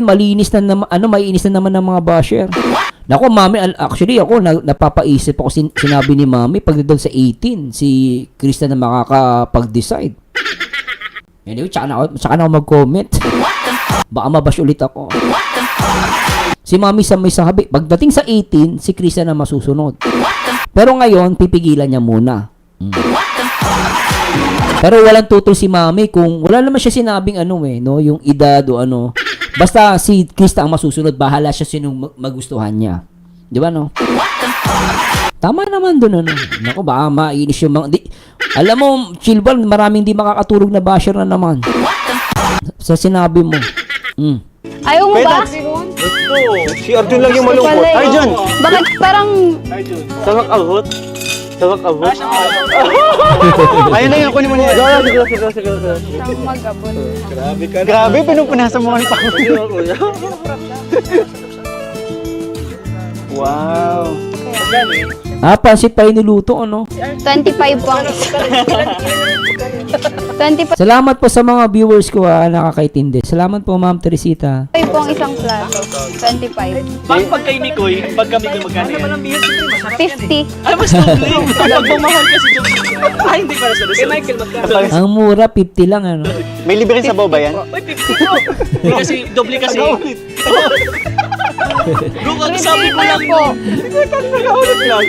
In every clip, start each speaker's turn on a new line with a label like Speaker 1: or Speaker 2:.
Speaker 1: malinis na naman, maiinis na naman ng mga basher. Nako, mami, actually ako napapaisip ako sinabi ni mami pag doon sa 18 si Krista na makakapag-decide. Anyway, tsaka na ako mag-comment. Baka mabash ulit ako. Si mami may sabi, pagdating sa 18, si Krista na masusunod. Pero ngayon, pipigilan niya muna. Pero walang tutol si mami kung wala naman siya sinabing yung edad o ano. Basta si Krista ang masusunod, bahala siya sinong magustuhan niya. Di ba, no? Tama naman doon, Naku, baka mainis yung mga... alam mo, Chilban, maraming di makakatulog na basher na naman. Sa sinabi mo.
Speaker 2: Ayaw mo ba?
Speaker 3: Ito, si Arjun lang yung malungkot. Arjun!
Speaker 2: Bakit parang...
Speaker 3: Sawak abot? Sawak abot? Ayun na yun, kunin mo niya. Sige.
Speaker 2: mag-abot?
Speaker 3: Grabe ka na. Grabe, pinupunasan mo pa. Wow.
Speaker 1: Pansit pa inuluto,
Speaker 2: 25 po ang isa. 25
Speaker 1: Salamat po sa mga viewers ko, nakakaintindi. Salamat po, Ma'am Teresita.
Speaker 2: po ang isang plato. 25.
Speaker 4: Pag kay Mikoy, pag kami magkano yan?
Speaker 2: 50.
Speaker 4: Ay, mas doble. Pag bumahal kasi doon. Ay, hindi para sa Rizal. Michael, magkano?
Speaker 1: Ang mura, 50 lang,
Speaker 3: May libre sa ba yan?
Speaker 4: Uy, 50 po. Kasi, doble kasi. Ang sabi ko lang
Speaker 2: po.
Speaker 3: Nag-aulit lang.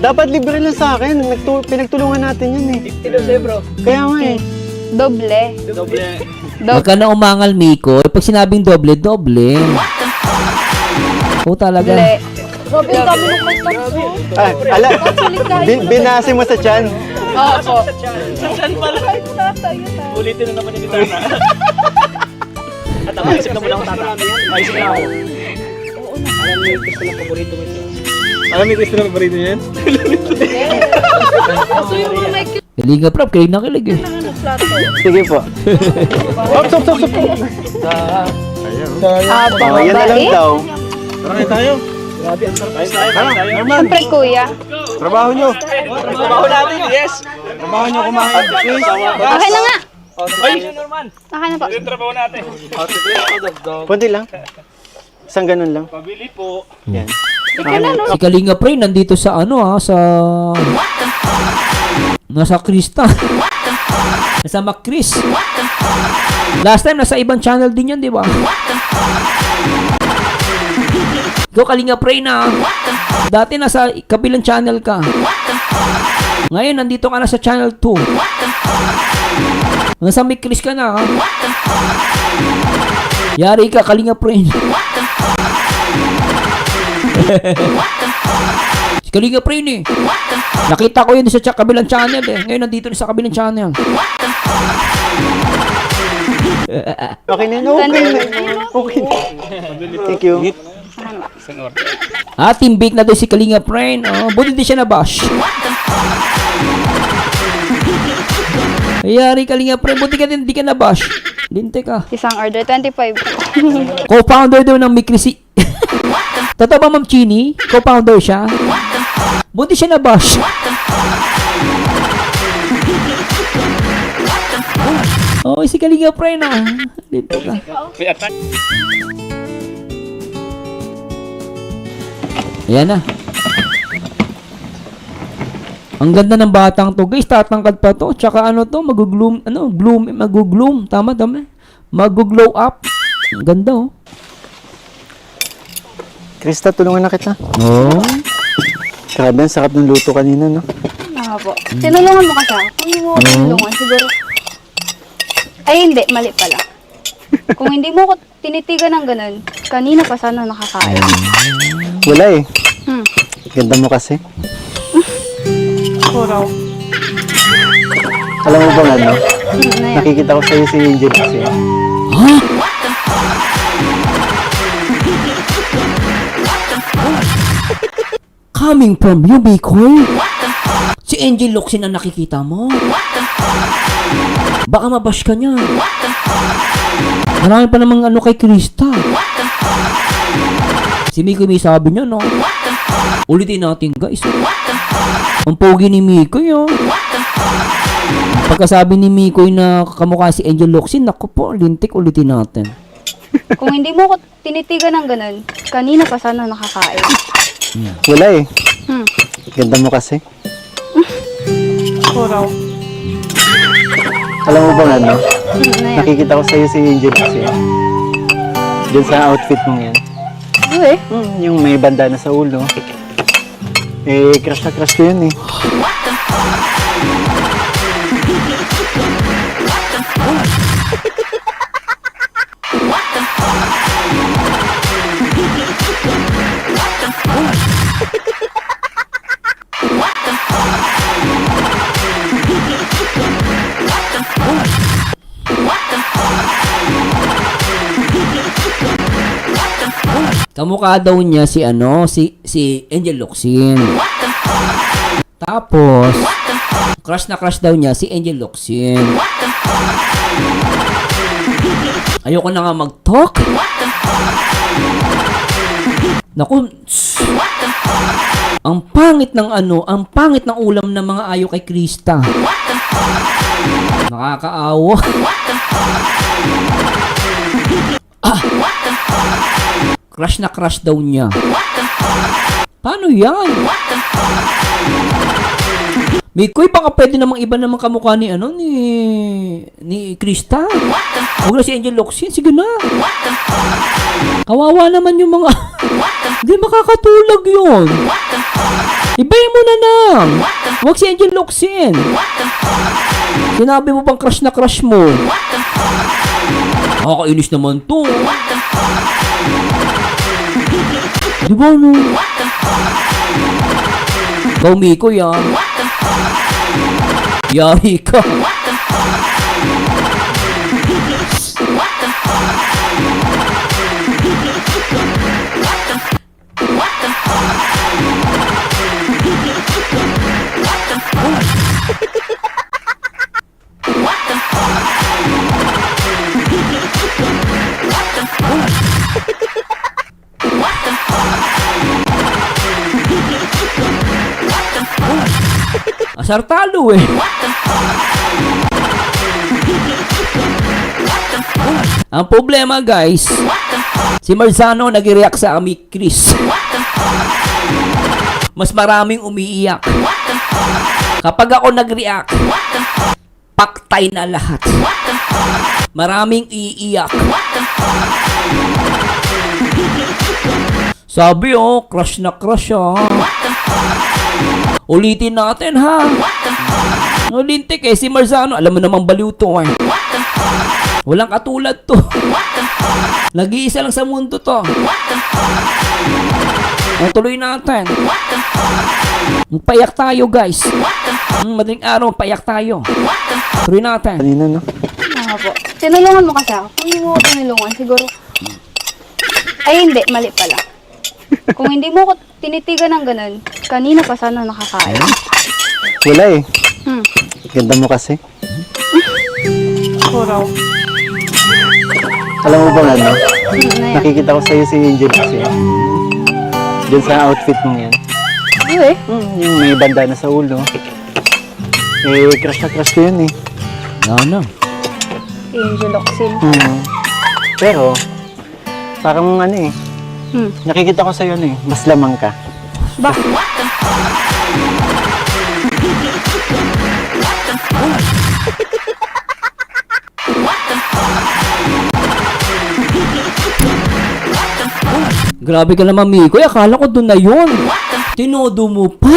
Speaker 3: Dapat libre lang sa akin. Pinagtulungan natin yan eh.
Speaker 4: 50 bro.
Speaker 3: Kaya nga eh.
Speaker 2: Doble.
Speaker 4: Doble.
Speaker 1: Huwag ka na umangal, Miko. Pag sinabing doble, doble. Oo talaga.
Speaker 2: Doble.
Speaker 5: Grabe, ang dami ng may tanso.
Speaker 3: Binase mo sa tiyan.
Speaker 2: Opo.
Speaker 4: Sa chan pala. Ulitin na naman yung Tata. At ako, isip na muna akong Tata. Isip na ako. Alam mo yung gusto ng paborito mo ito.
Speaker 3: Alam mo gusto ng paborito niyan?
Speaker 5: So yung mga Michael
Speaker 1: Kalinga prop, kilig na kilig eh.
Speaker 5: plato.
Speaker 3: Sige po. Stop. Yan na lang daw.
Speaker 4: Tara na tayo. Grabe, ang sarap. Tayo.
Speaker 2: Siyempre, kuya.
Speaker 3: Trabaho nyo.
Speaker 4: Trabaho natin, yes.
Speaker 3: Trabaho nyo kumain. Please.
Speaker 2: Okay na nga.
Speaker 4: Ay, Norman.
Speaker 2: Okay na po.
Speaker 4: Yung trabaho natin.
Speaker 3: Kunti lang. Isang ganun lang.
Speaker 4: Pabili po.
Speaker 3: Yan.
Speaker 1: Si Kalinga Pre nandito sa sa nasa Krista. Nasa Macris. Last time nasa ibang channel din yan, di ba? Go Kalinga Pre na. Dati nasa kabilang channel ka. Ngayon nandito ka na sa channel 2. Nasa Macris ka na. Yari ka Kalinga Pre. Si Kalinga Pre eh. Nakita ko yun sa kabilang channel eh. Ngayon nandito na sa kabilang channel.
Speaker 3: Okay na. Okay na. Thank you.
Speaker 1: Team bake na doon si Kalinga Pre. Buti di siya na-bash. Ayari Kalinga Pre. Buti ka din di ka na-bash. Linte ka.
Speaker 2: Isang order, 25.
Speaker 1: Co-founder daw ng Mikrisi. Totoo ba, Ma'am Chini? Co-founder siya? Buti siya na-bash. Si Kalinga Pre na. Dito ka. Ayan na. Ang ganda ng batang to, guys. Tatangkad pa to. Tsaka mag-gloom. Mag-gloom. Tama. Mag-glow up. Ang ganda,
Speaker 3: Krista, tulungan na kita. Grabe, ang sarap ng luto kanina, no?
Speaker 2: Po. Tinulungan mo kasi ako. Kung hindi mo ako tinulungan, siguro... Ay, hindi. Mali pala. Kung hindi mo ako tinitigan ng ganun, kanina pa sana nakakain.
Speaker 3: Wala eh. Ganda mo kasi.
Speaker 2: Kuraw.
Speaker 3: Alam mo ba ano?
Speaker 2: Yan.
Speaker 3: Nakikita ko sa'yo si Angel kasi.
Speaker 1: Coming from you, Bikoy? Si Angel Locsin ang nakikita mo? Baka mabash ka niya. Marami pa namang kay Krista. Si Mikoy may sabi niya, no? Ulitin natin, guys. Ang pogi ni Mikoy, Pagkasabi ni Mikoy na kamukha si Angel Locsin, naku po, lintik, ulitin natin.
Speaker 2: Kung hindi mo ko tinitigan ng ganun, kanina pa sana nakakain.
Speaker 3: Wala eh.
Speaker 2: Hmm.
Speaker 3: Ganda mo kasi.
Speaker 2: Kuraw.
Speaker 3: Alam mo ba ano?
Speaker 2: Na yan.
Speaker 3: Nakikita ko sa'yo si Angel kasi. Diyan sa outfit mong yan.
Speaker 2: Uy,
Speaker 3: Yung may bandana sa ulo. Eh, crush na crush ko yun eh.
Speaker 1: Kamukha daw niya si si Angel Locsin. Tapos crush daw niya si Angel Locsin. Ayoko na nga mag-talk. Naku, ang pangit ng ang pangit ng ulam ng mga ayo kay Krista. Nakakaawa. Crush daw niya. Paano yan? Mikoy, baka pwede namang iba namang kamukha ni ni Krista. Huwag na si Angel Locsin, sige na. Kawawa naman yung mga hindi makakatulog yun. Ibayin mo na lang. Huwag si Angel Locsin. Sinabi mo bang crush mo? Nakakainis naman to. Di ba no? Ikaw, Miko, yan. Yari ka. Asar talo eh. Ang problema guys, si Marzano nag-react sa Ami Chris. Mas maraming umiiyak. Kapag ako nag-react, paktay na lahat. Maraming iiyak. Sabi crush na crush Ulitin natin ha. Ulintik si Marzano. Alam mo namang baliw to Walang katulad to. Nag-iisa lang sa mundo to. Tuloy natin. Payak tayo guys. Madaling araw, payak tayo. Tuloy natin.
Speaker 3: Kanina no?
Speaker 2: nga po. Tinulungan mo kasi ako. Kung hindi mo ko tinulungan, siguro... Ay, hindi. Mali pala. Kung hindi mo ko tinitigan ng ganun, kanina pa sana nakakain.
Speaker 3: Wala eh.
Speaker 2: Hmm.
Speaker 3: Ganda mo kasi.
Speaker 2: Kuraw.
Speaker 3: Alam mo ba ano?
Speaker 2: Na yan.
Speaker 3: Nakikita ko sa'yo si Angel kasi. Diyan sa outfit mong yan.
Speaker 2: Uy,
Speaker 3: Yung may bandana sa ulo. Eh, crush na crush ko yun eh.
Speaker 1: Ano?
Speaker 2: Angel Oxin.
Speaker 3: Pero, parang
Speaker 2: Hmm.
Speaker 3: nakikita ko sa'yo mas lamang ka.
Speaker 2: Ba?
Speaker 1: Grabe ka naman, Miko. Akala ko doon na yun. Tinodo mo pa.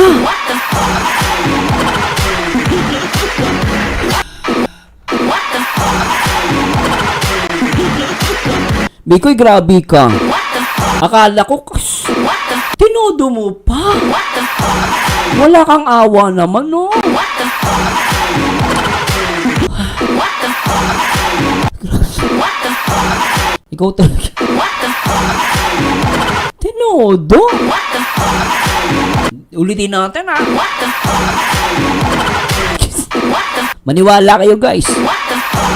Speaker 1: Mikoy, grabe ka. Akala ko, tinodo mo pa. Wala kang awa naman, no? Ikaw talaga. Tinodo? Ulitin natin, ha? Maniwala kayo, guys.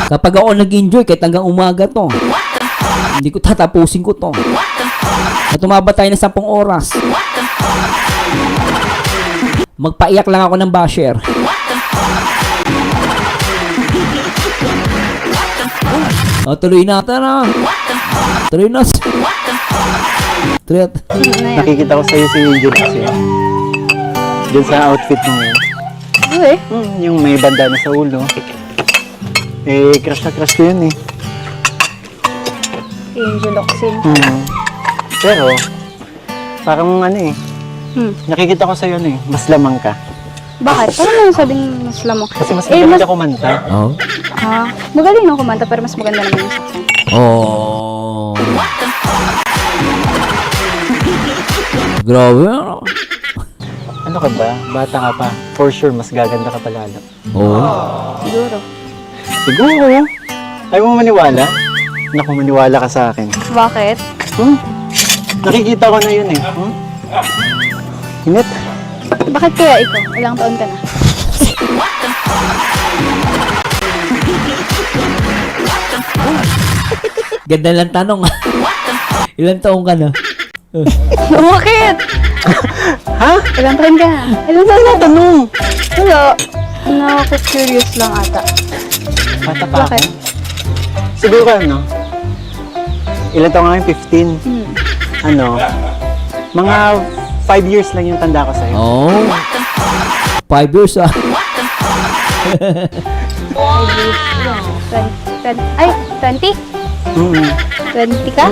Speaker 1: Kapag ako nag-enjoy, kahit hanggang umaga to, hindi ko tatapusin ko to. At tumaba tayo ng 10 oras. Magpaiyak lang ako ng basher. O, tuloy natin na. Tuloy na. Tuloy natin.
Speaker 2: Ano yan?
Speaker 3: Nakikita ko sa'yo si Angel kasi. Diyan sa outfit mo ngayon.
Speaker 2: Uy,
Speaker 3: Yung may bandana sa ulo. Eh, crush na crush ko yun eh.
Speaker 2: Angel Oxin.
Speaker 3: Pero, parang ano eh. Nakikita ko sa'yo ano eh. Mas lamang ka.
Speaker 2: Bakit? Parang mo sabing mas lamang.
Speaker 3: Kasi mas
Speaker 2: Eh,
Speaker 3: magaling
Speaker 2: mas-
Speaker 3: ka kumanta.
Speaker 1: Oh.
Speaker 2: Magaling ako kumanta pero mas maganda naman yung saksan.
Speaker 1: Oh. Grabe. Ano?
Speaker 3: Ano ka ba? Bata ka pa. For sure, mas gaganda ka pa lalo.
Speaker 1: Oh.
Speaker 2: Siguro.
Speaker 3: Siguro. Ayaw mo maniwala? Naku, maniwala ka sa akin.
Speaker 2: Bakit?
Speaker 3: Nakikita ko na yun eh. Init.
Speaker 2: Bakit kaya ikaw? Ilang taon ka na?
Speaker 1: Ganda lang tanong. Ilan taong ka na?
Speaker 2: Bakit?
Speaker 3: Ha?
Speaker 2: Ilang taon ka na? Ilang taon ka na?
Speaker 3: Tanong!
Speaker 2: Wala. Nakaka-curious lang ata.
Speaker 3: Bata pa ako.
Speaker 2: Bakit?
Speaker 3: Siguro ka ano? Ilan taong ngayon? 15. Ano? Mga 5 years lang yung tanda ko sa'yo.
Speaker 1: Oh. 5 years ah.
Speaker 2: 20?
Speaker 3: Mm-mm.
Speaker 2: 20 ka?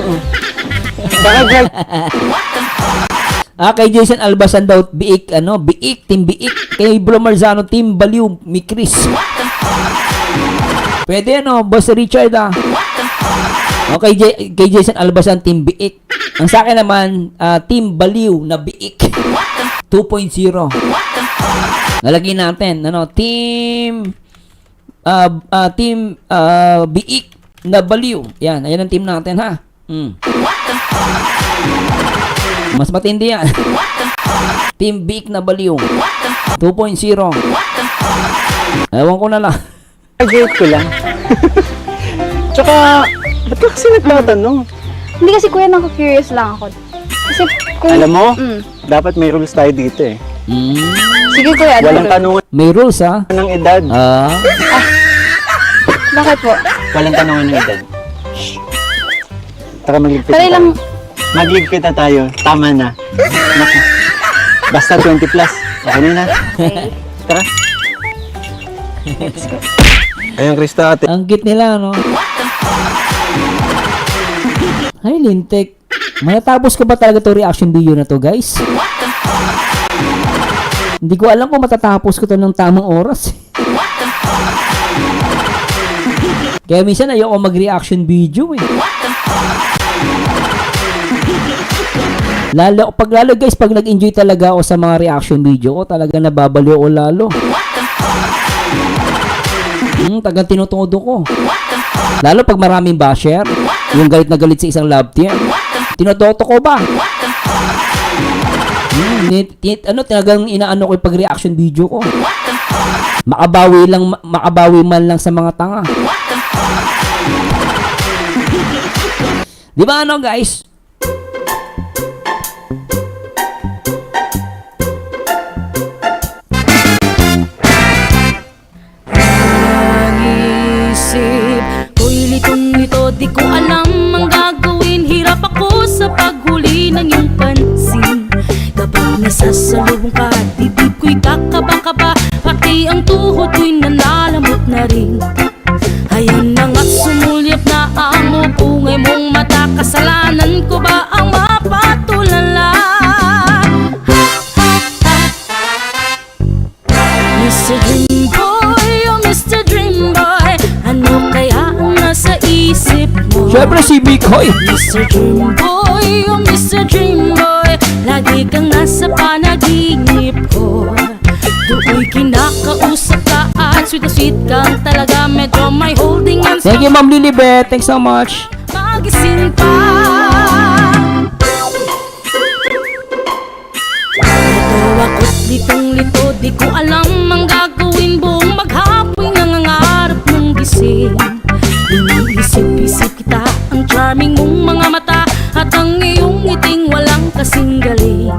Speaker 3: Baka grad.
Speaker 1: Kay Jason Albasan daw, Biik, Team Biik. Kay Bro Marzano, Team Baliw, mi Chris. Pwede Boss Richard Okay, kay Jason Albasan, Team Biik. Ang sa akin naman, Team Baliw na Biik. 2.0. Nalagyan natin, Team Biik na Baliw. Yan, ayan ang team natin ha. Mas matindi yan. Team Biik na Baliw. 2.0. Ewan ko na lang.
Speaker 3: Graduate ko lang. Tsaka, ba't ka kasi nagtatanong?
Speaker 2: Hindi kasi kuya, naka-curious lang ako. Kasi kung...
Speaker 3: Alam mo,
Speaker 2: Mm.
Speaker 3: dapat may rules tayo dito eh.
Speaker 2: Sige kuya,
Speaker 3: Walang
Speaker 2: ano?
Speaker 3: tanungan
Speaker 1: May rules ha.
Speaker 3: ng edad.
Speaker 2: Bakit po?
Speaker 3: Walang tanungan ng edad. Shh. Tara, magligpit
Speaker 2: Tara
Speaker 3: na
Speaker 2: lang.
Speaker 3: tayo. Magligpit na tayo. Tama na. Naku. Basta 20 plus. Okay na.
Speaker 2: Okay.
Speaker 3: Tara.
Speaker 6: Ayan, Krista, ate.
Speaker 1: Ang cute nila, Ay, Lintek. Matatapos ko ba talaga to reaction video na to, guys? Hindi ko alam kung matatapos ko to ng tamang oras. Kaya minsan ayoko mag-reaction video eh. Lalo guys, pag nag-enjoy talaga ako sa mga reaction video ko, talaga nababaliw ako lalo. Tagang tinutudo ko. Lalo pag maraming basher, yung galit na galit sa isang love team. Tinototo ko ba? Talagang inaano ko yung pag-reaction video ko. Makabawi man lang sa mga tanga. Di ba guys?
Speaker 5: Isip ko'y litong-lito, di ko alam ang gagawin. Hirap ako sa paghuli ng iyong pansin. Kapag nasasalubong ka, dibdib ko'y kakaba-kaba, pati ang tuhod ko'y nalalamot na rin. Ayan na nga't sumulyap na ang mupungay mong mata. Kasalanan ko ba ang mapatulala? Mr. Dream Boy, oh Mr. Dream Boy, ano kaya ang nasa isip mo?
Speaker 1: Siyempre si Bikoy.
Speaker 5: Mr. Dream Boy, oh Mr. Dream Boy, lagi kang nasa panaginip ko. Do'y kinakausap ka at sweet na sweet kang talaga. Medyo may holding hands.
Speaker 1: Thank you, Ma'am Lilibet. Thanks so much.
Speaker 5: Magising pa. Ito ako't litong-lito, di ko alam ang gagawin. Buong maghapon nangangarap ng gising. Iniisip-isip kita, ang charming mong mga mata, at ang iyong ngiting walang kasing galing.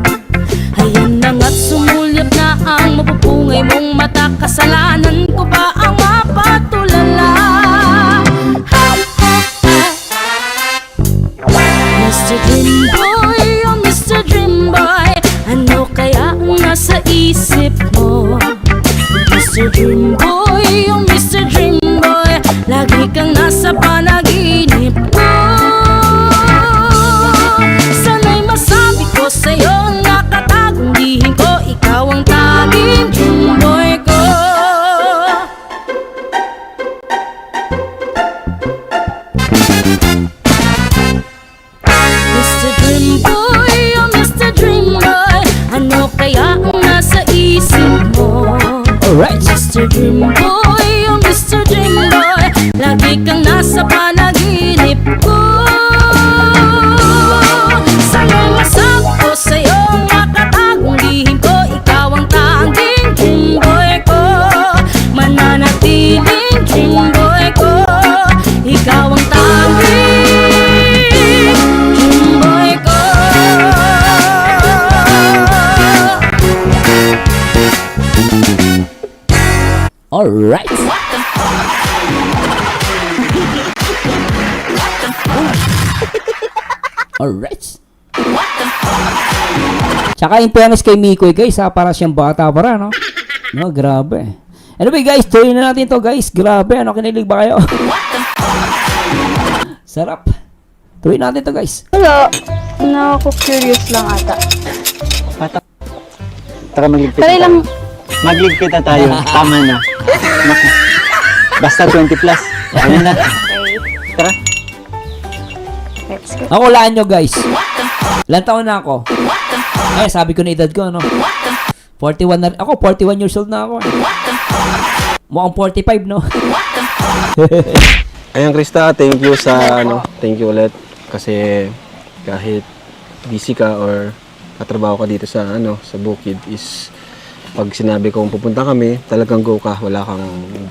Speaker 5: Ayan na nga't sumulyap na ang mapupungay mong mata. Kasalanan ko ba ang mapatulala? Ha, ha, Mr. Dream Boy, oh Mr. Dream Boy, ano kaya ang nasa isip mo? Mr. Dream Boy, oh Mr. Dream Boy, lagi kang nasa panaginip ko. Sana'y masabi ko sa'yo, nakatagong lihim ko, ikaw ang taging Dream Boy ko. Mr. Dream Boy, oh Mr. Dream Boy, ano kaya ang nasa isip mo?
Speaker 1: Alright.
Speaker 5: Mr. Dream Boy, oh Mr. Dream Boy, lagi kang nasa panaginip ko. Sana'y masabi ko sa'yo, nakatagong lihim ko, ikaw ang tanging Dream Boy ko. Mananatiling Dream Boy ko, ikaw ang tanging Dream Boy ko.
Speaker 1: Alright. Alright. Tsaka in fairness kay Mikoy guys, para siyang bata para, no? No, grabe. Anyway guys, tuloy na natin to guys. Grabe, ano, kinilig ba kayo? Sarap. Tuloy natin to guys.
Speaker 2: Wala. Naku-curious lang ata.
Speaker 3: Tara, magligpit
Speaker 2: Try
Speaker 3: na
Speaker 2: lang.
Speaker 3: tayo. Magligpit na tayo. Tama na. Naku. Basta 20 plus. Ano na?
Speaker 2: Okay.
Speaker 3: Tara.
Speaker 2: Let's go.
Speaker 1: Ako, laan nyo guys. Ilan taon na ako? Ay, sabi ko na edad ko, no? 41 na, ako, 41 years old na ako. Mukhang 45, no?
Speaker 6: Ayan, Krista, thank you sa thank you ulit kasi kahit busy ka or katrabaho ka dito sa sa Bukid is pag sinabi kong pupunta kami, talagang go ka, wala kang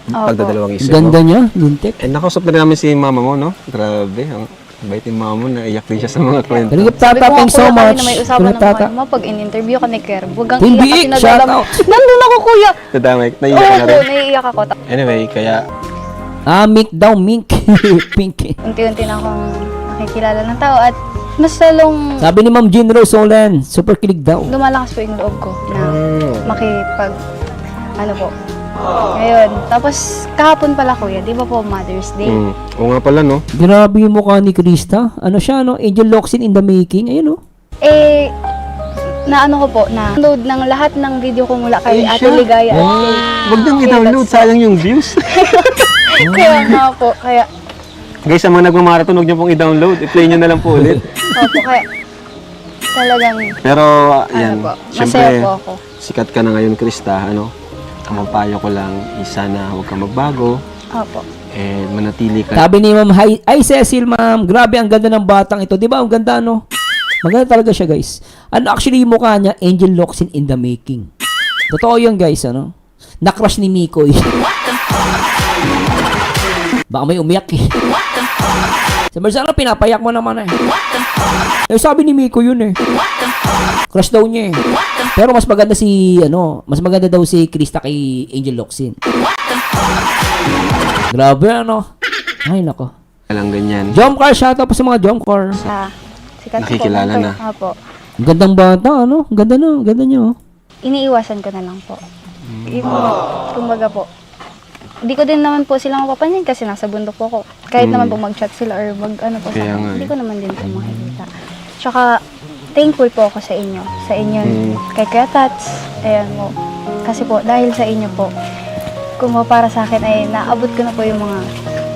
Speaker 6: pagdadalawang isip.
Speaker 1: Ganda niya, lintik.
Speaker 6: And nakausap na rin namin si mama mo, no? Grabe, ang bait ni mama mo, naiyak din siya sa mga kwento.
Speaker 1: Kalingap
Speaker 2: Sabi
Speaker 1: tata,
Speaker 2: ko nga
Speaker 1: thanks so
Speaker 2: kuya,
Speaker 1: much.
Speaker 2: kanina may usapan
Speaker 1: Kalingap
Speaker 2: ng
Speaker 1: tata.
Speaker 2: mo pag in-interview ka ni Kerb. Huwag kang
Speaker 1: Team
Speaker 2: iyak
Speaker 1: Biik,
Speaker 2: kasi
Speaker 1: shout
Speaker 2: nagdadam.
Speaker 1: out.
Speaker 2: Nandun ako kuya.
Speaker 6: Tadamay, naiyak
Speaker 2: Oo
Speaker 6: ka na
Speaker 2: po,
Speaker 6: rin.
Speaker 2: naiiyak ako.
Speaker 6: Anyway, kaya
Speaker 1: Mink daw, mink. Pink.
Speaker 2: Unti-unti na akong nakikilala ng tao at mas lalong
Speaker 1: Sabi ni Ma'am Jean Rose Solen, super kilig daw.
Speaker 2: lumalakas po yung loob ko na makipag ano po. Ngayon, tapos kahapon pala kuya, di ba po Mother's Day?
Speaker 6: oo nga pala, no?
Speaker 1: Grabe yung mukha ni Krista. Ano siya, no? Angel Locsin in the making. Ayun, no?
Speaker 2: Eh, na ano ko po, na download ng lahat ng video ko mula kay
Speaker 6: Ay,
Speaker 2: Ate
Speaker 6: siya?
Speaker 2: Ligaya. at kay
Speaker 6: Wag nang
Speaker 2: Kuya
Speaker 6: i-download,
Speaker 2: Tats.
Speaker 6: sayang yung views.
Speaker 2: Kaya nga po, kaya,
Speaker 6: Guys, sa mga nagmamarathon, huwag niyo pong i-download. I-play niyo na lang po ulit.
Speaker 2: opo, kaya talagang,
Speaker 6: Pero,
Speaker 2: ano
Speaker 6: yan,
Speaker 2: po, masaya
Speaker 6: syempre,
Speaker 2: po ako.
Speaker 6: sikat ka na ngayon, Krista, ang mapayo ko lang, sana huwag kang magbago,
Speaker 2: Opo.
Speaker 6: and manatili ka.
Speaker 1: Sabi ni Ma'am, hi, ay Cecil, Ma'am. Grabe, ang ganda ng batang ito. Di ba? Ang ganda, no? Maganda talaga siya, guys. Ano, actually, yung mukha niya, Angel Locsin in the making. Totoo yun, guys, ano? Na-crush ni Mikoy. Baka may umiyak, eh. Sabi sana, pinapayak mo naman, eh. Eh, sabi ni Miko yun, eh. Crush daw niya, eh. Pero mas maganda mas maganda daw si Krista kay Angel Locsin. Grabe, ano? Ay, nako.
Speaker 6: Lang ganyan.
Speaker 1: Jomcar, shoutout pa sa mga Jomcar.
Speaker 2: Sikat po,
Speaker 6: Nakikilala
Speaker 2: mentor.
Speaker 6: na.
Speaker 2: Opo.
Speaker 1: Ang gandang bata, ano? Ang ganda na, ang ganda niya, oh.
Speaker 2: Iniiwasan ko na lang po. Yung, kumbaga po, hindi ko din naman po sila mapapansin kasi nasa bundok po ako. Kahit naman po mag-chat sila or mag-ano po sa
Speaker 6: Kaya
Speaker 2: akin,
Speaker 6: nga,
Speaker 2: hindi
Speaker 6: eh.
Speaker 2: ko naman din po makikita. Tsaka, thankful po ako sa inyo. Sa inyo, kay Kuya Tats. Ayan mo. Kasi po, dahil sa inyo po, kung para sa akin ay naabot ko na po yung mga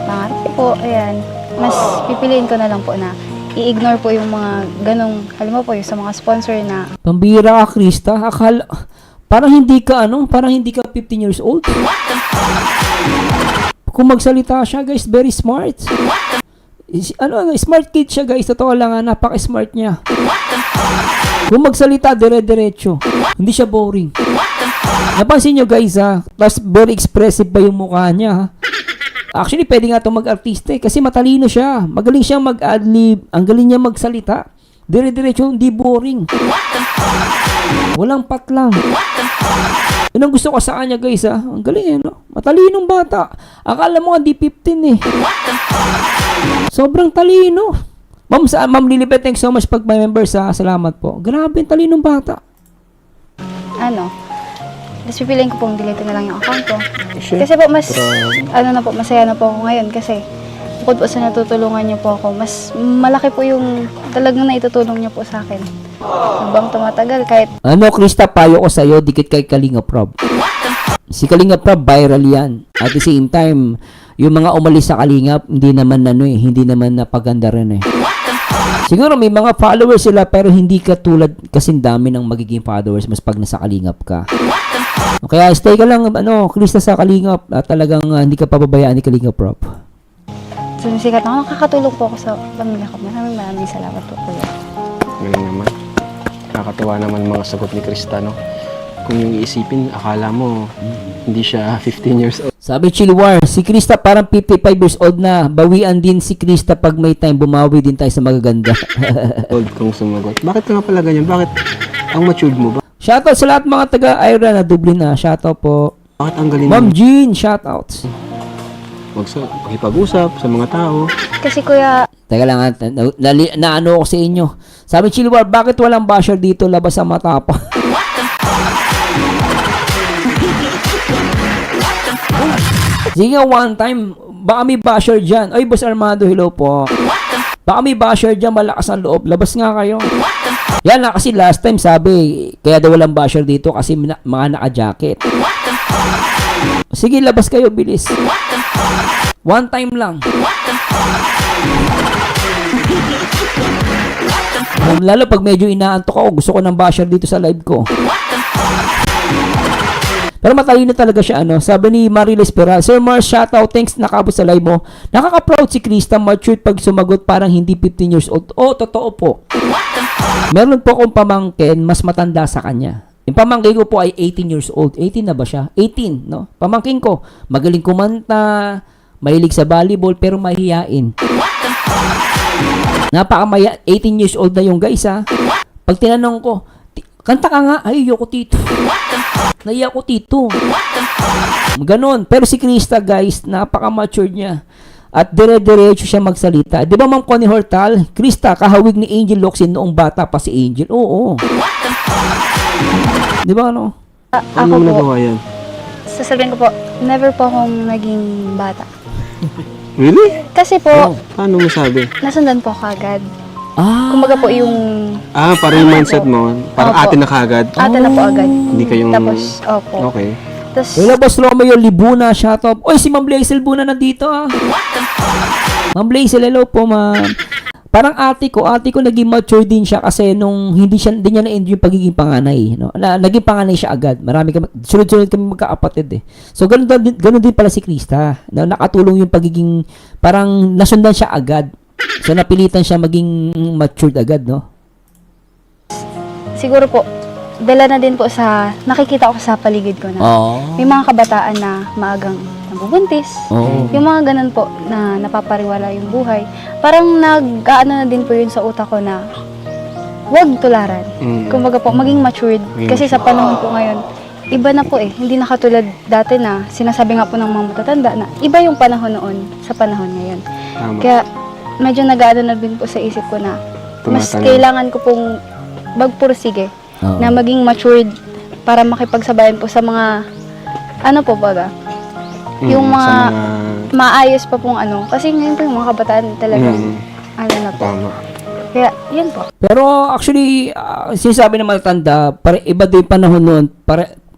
Speaker 2: pangarap ko po. Ayan. Mas pipiliin ko na lang po na i-ignore po yung mga ganong, halimbawa po yung sa mga sponsor na
Speaker 1: Pambira ka, Krista. Akala, parang hindi ka 15 years old. Kung magsalita siya, guys, very smart. Smart kid siya, guys. Totoo lang, napaka-smart niya. Kung magsalita, dire-diretso. Hindi siya boring. Napansin nyo, guys, ha? Tapos, very expressive pa yung mukha niya, ha? Actually, pwede nga itong mag-artista, kasi matalino siya. Magaling siyang mag-adlib. Ang galing niya magsalita. Dire-diretso, hindi boring. Walang patlang. Yun ang gusto ko sa kanya, guys, ha? Ang galing, no? Matalinong bata. Akala mo, hindi 15, eh. Sobrang talino. Ma'am Lilibet, thanks so much pag may member sa salamat po. Grabe, ang talinong bata.
Speaker 2: Ano, mas pipiliin ko pong delete na lang yung account ko. Kasi po mas, masaya na po ako ngayon kasi bukod po sa natutulungan niyo po ako, mas malaki po yung talagang naitutulong niyo po sa akin. Habang tumatagal, kahit
Speaker 1: Ano, Krista, payo ko sa'yo, dikit kay Kalinga Prab. Si Kalinga Prab, viral yan. At the same time, yung mga umalis sa Kalingap, hindi naman napaganda rin eh. Siguro may mga followers sila pero hindi katulad kasing dami ng magiging followers mas pag nasa Kalingap ka. Kaya stay ka lang, Krista, sa Kalingap at talagang hindi ka pababayaan ni Kalinga Prab.
Speaker 2: sumisikat ako, nakakatulong po ako sa pamilya ko. Maraming salamat po, Kuya.
Speaker 6: Galing naman. Nakakatuwa naman mga sagot ni Krista, no? Kung yung iisipin, akala mo, hindi siya 15 years old.
Speaker 1: Sabi Chilwar, si Krista parang 55 years old na. Bawian din si Krista pag may time. Bumawi din tayo sa magaganda.
Speaker 6: Old kung sumagot. Bakit ka nga pala ganyan? Bakit ang matured mo ba?
Speaker 1: Shoutout sa lahat mga taga-Ira na Dublin na. Shoutout po.
Speaker 6: Bakit ang galing
Speaker 1: Ma'am
Speaker 6: mo?
Speaker 1: Jean, shoutouts.
Speaker 6: Makipag-usap sa mga tao.
Speaker 2: Kasi Kuya,
Speaker 1: Teka lang, naano ako sa inyo. Sabi Chilwar, bakit walang basher dito? Labas ang mata pa. Sige nga, one time, baka may basher dyan. Ay, Boss Armando, hello po. Baka may basher dyan, malakas ang loob. Labas nga kayo. Yan na, kasi last time sabi, kaya daw walang basher dito kasi mga naka-jacket. Sige, labas kayo, bilis. One time lang. Lalo pag medyo inaantok ako, gusto ko ng basher dito sa live ko. Pero matalino talaga siya, Sabi ni Mariles Peral, Sir Mars, shoutout, thanks nakabot sa live mo. Nakaka-proud si Krista, matured pag sumagot, parang hindi 15 years old. Oh, totoo po. Meron po akong pamangkin, mas matanda sa kanya. Yung pamangkin ko po ay 18 years old. 18 na ba siya? 18, no? Pamangkin ko, magaling kumanta, mahilig sa volleyball, pero mahihiyain. Napakamaya, 18 years old na yung guys, ha? Pag tinanong ko, kanta ka nga, ay, ayoko tito. Naiyak ko tito. Ganon. Pero si Krista, guys, napaka-mature niya. At dire-diretso siya magsalita. Di ba, Ma'am Connie Hortal? Krista, kahawig ni Angel Locsin noong bata pa si Angel. Oo. Di ba,
Speaker 6: Ano
Speaker 2: ako
Speaker 6: mo
Speaker 2: po,
Speaker 6: nagawa yan?
Speaker 2: sasabihin ko po, never po akong naging bata.
Speaker 6: Really?
Speaker 2: Kasi po,
Speaker 6: Paano mo sabi?
Speaker 2: nasundan po kagad.
Speaker 1: Ah.
Speaker 2: Kumbaga po yung
Speaker 6: Parang yung mindset mo, parang
Speaker 2: Opo.
Speaker 6: ate na kagad.
Speaker 2: ate na po agad.
Speaker 6: Hindi kayong...
Speaker 2: Tapos, opo.
Speaker 6: Okay.
Speaker 2: Tapos,
Speaker 1: Hello, Boss Romeo Libuna, shoutout. Oy, si Ma'am Blaisel Buna nandito, Ma'am Blaisel, hello po, ma'am. Parang ate ko naging mature din siya kasi nung hindi niya na-enjoy yung pagiging panganay, no? Naging panganay siya agad. Sunod-sunod kami magkakapatid eh. So ganun din pala si Krista. No? Nakatulong yung pagiging parang nasundan siya agad. So napilitan siya maging matured agad, no?
Speaker 2: siguro po, dala na din po sa, nakikita ko sa paligid ko na may mga kabataan na maagang nabubuntis.
Speaker 1: Oo.
Speaker 2: Yung mga ganun po na napapariwala yung buhay. Parang nag-aano na din po yun sa utak ko na huwag tularan. Kumbaga po, maging matured. Kasi sa panahon po ngayon, iba na po eh. Hindi na katulad dati na sinasabi nga po ng mga matatanda na iba yung panahon noon sa panahon ngayon.
Speaker 6: Tama.
Speaker 2: Kaya medyo nag-aano na din po sa isip ko na mas
Speaker 6: Tumatanda.
Speaker 2: kailangan ko pong magpursige na maging matured para makipagsabayan po sa mga ano po baga yung
Speaker 6: sa
Speaker 2: mga maayos pa pong kasi ngayon po yung mga kabataan talagang ano na po.
Speaker 6: Tama.
Speaker 2: Kaya yan po.
Speaker 1: Pero actually, sinasabi ng matanda, iba din panahon noon,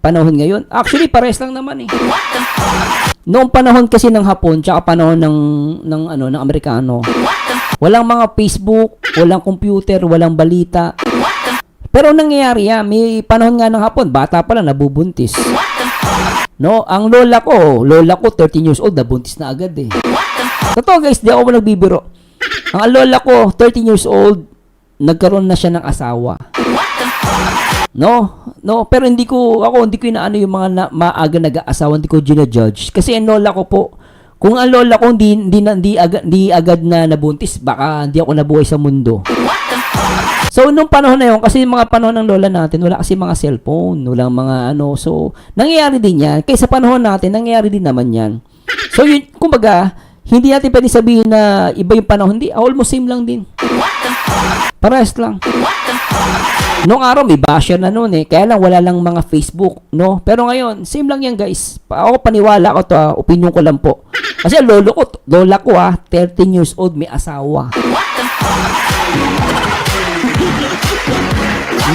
Speaker 1: panahon ngayon. Actually, pares lang naman eh. Noong panahon kasi ng Hapon, tsaka panahon ng Amerikano, walang mga Facebook, walang computer, walang balita. Pero nangyayari yan, may panahon nga ng Hapon, bata pa lang, nabubuntis. No, ang lola ko 13 years old, nabuntis na agad eh. Totoo guys, di ako nagbibiro. Ang lola ko, 13 years old, nagkaroon na siya ng asawa. No, pero hindi ko inaano yung mga maaga nag-aasawa, hindi ko ginajudge. Kasi ang lola ko po, kung ang lola ko hindi agad na nabuntis, baka hindi ako nabuhay sa mundo. So, nung panahon na yun, kasi mga panahon ng lola natin, wala kasi mga cellphone, walang mga so, nangyayari din yan. Kaya sa panahon natin, nangyayari din naman yan. So, yun, kumbaga, hindi natin pwede sabihin na iba yung panahon. Hindi, almost same lang din. Parehas lang. Noong araw, may basher na noon eh. Kaya lang, wala lang mga Facebook, no? Pero ngayon, same lang yan, guys. Ako, paniwala ko to, opinion ko lang po. Kasi lola ko, 13 years old, may asawa.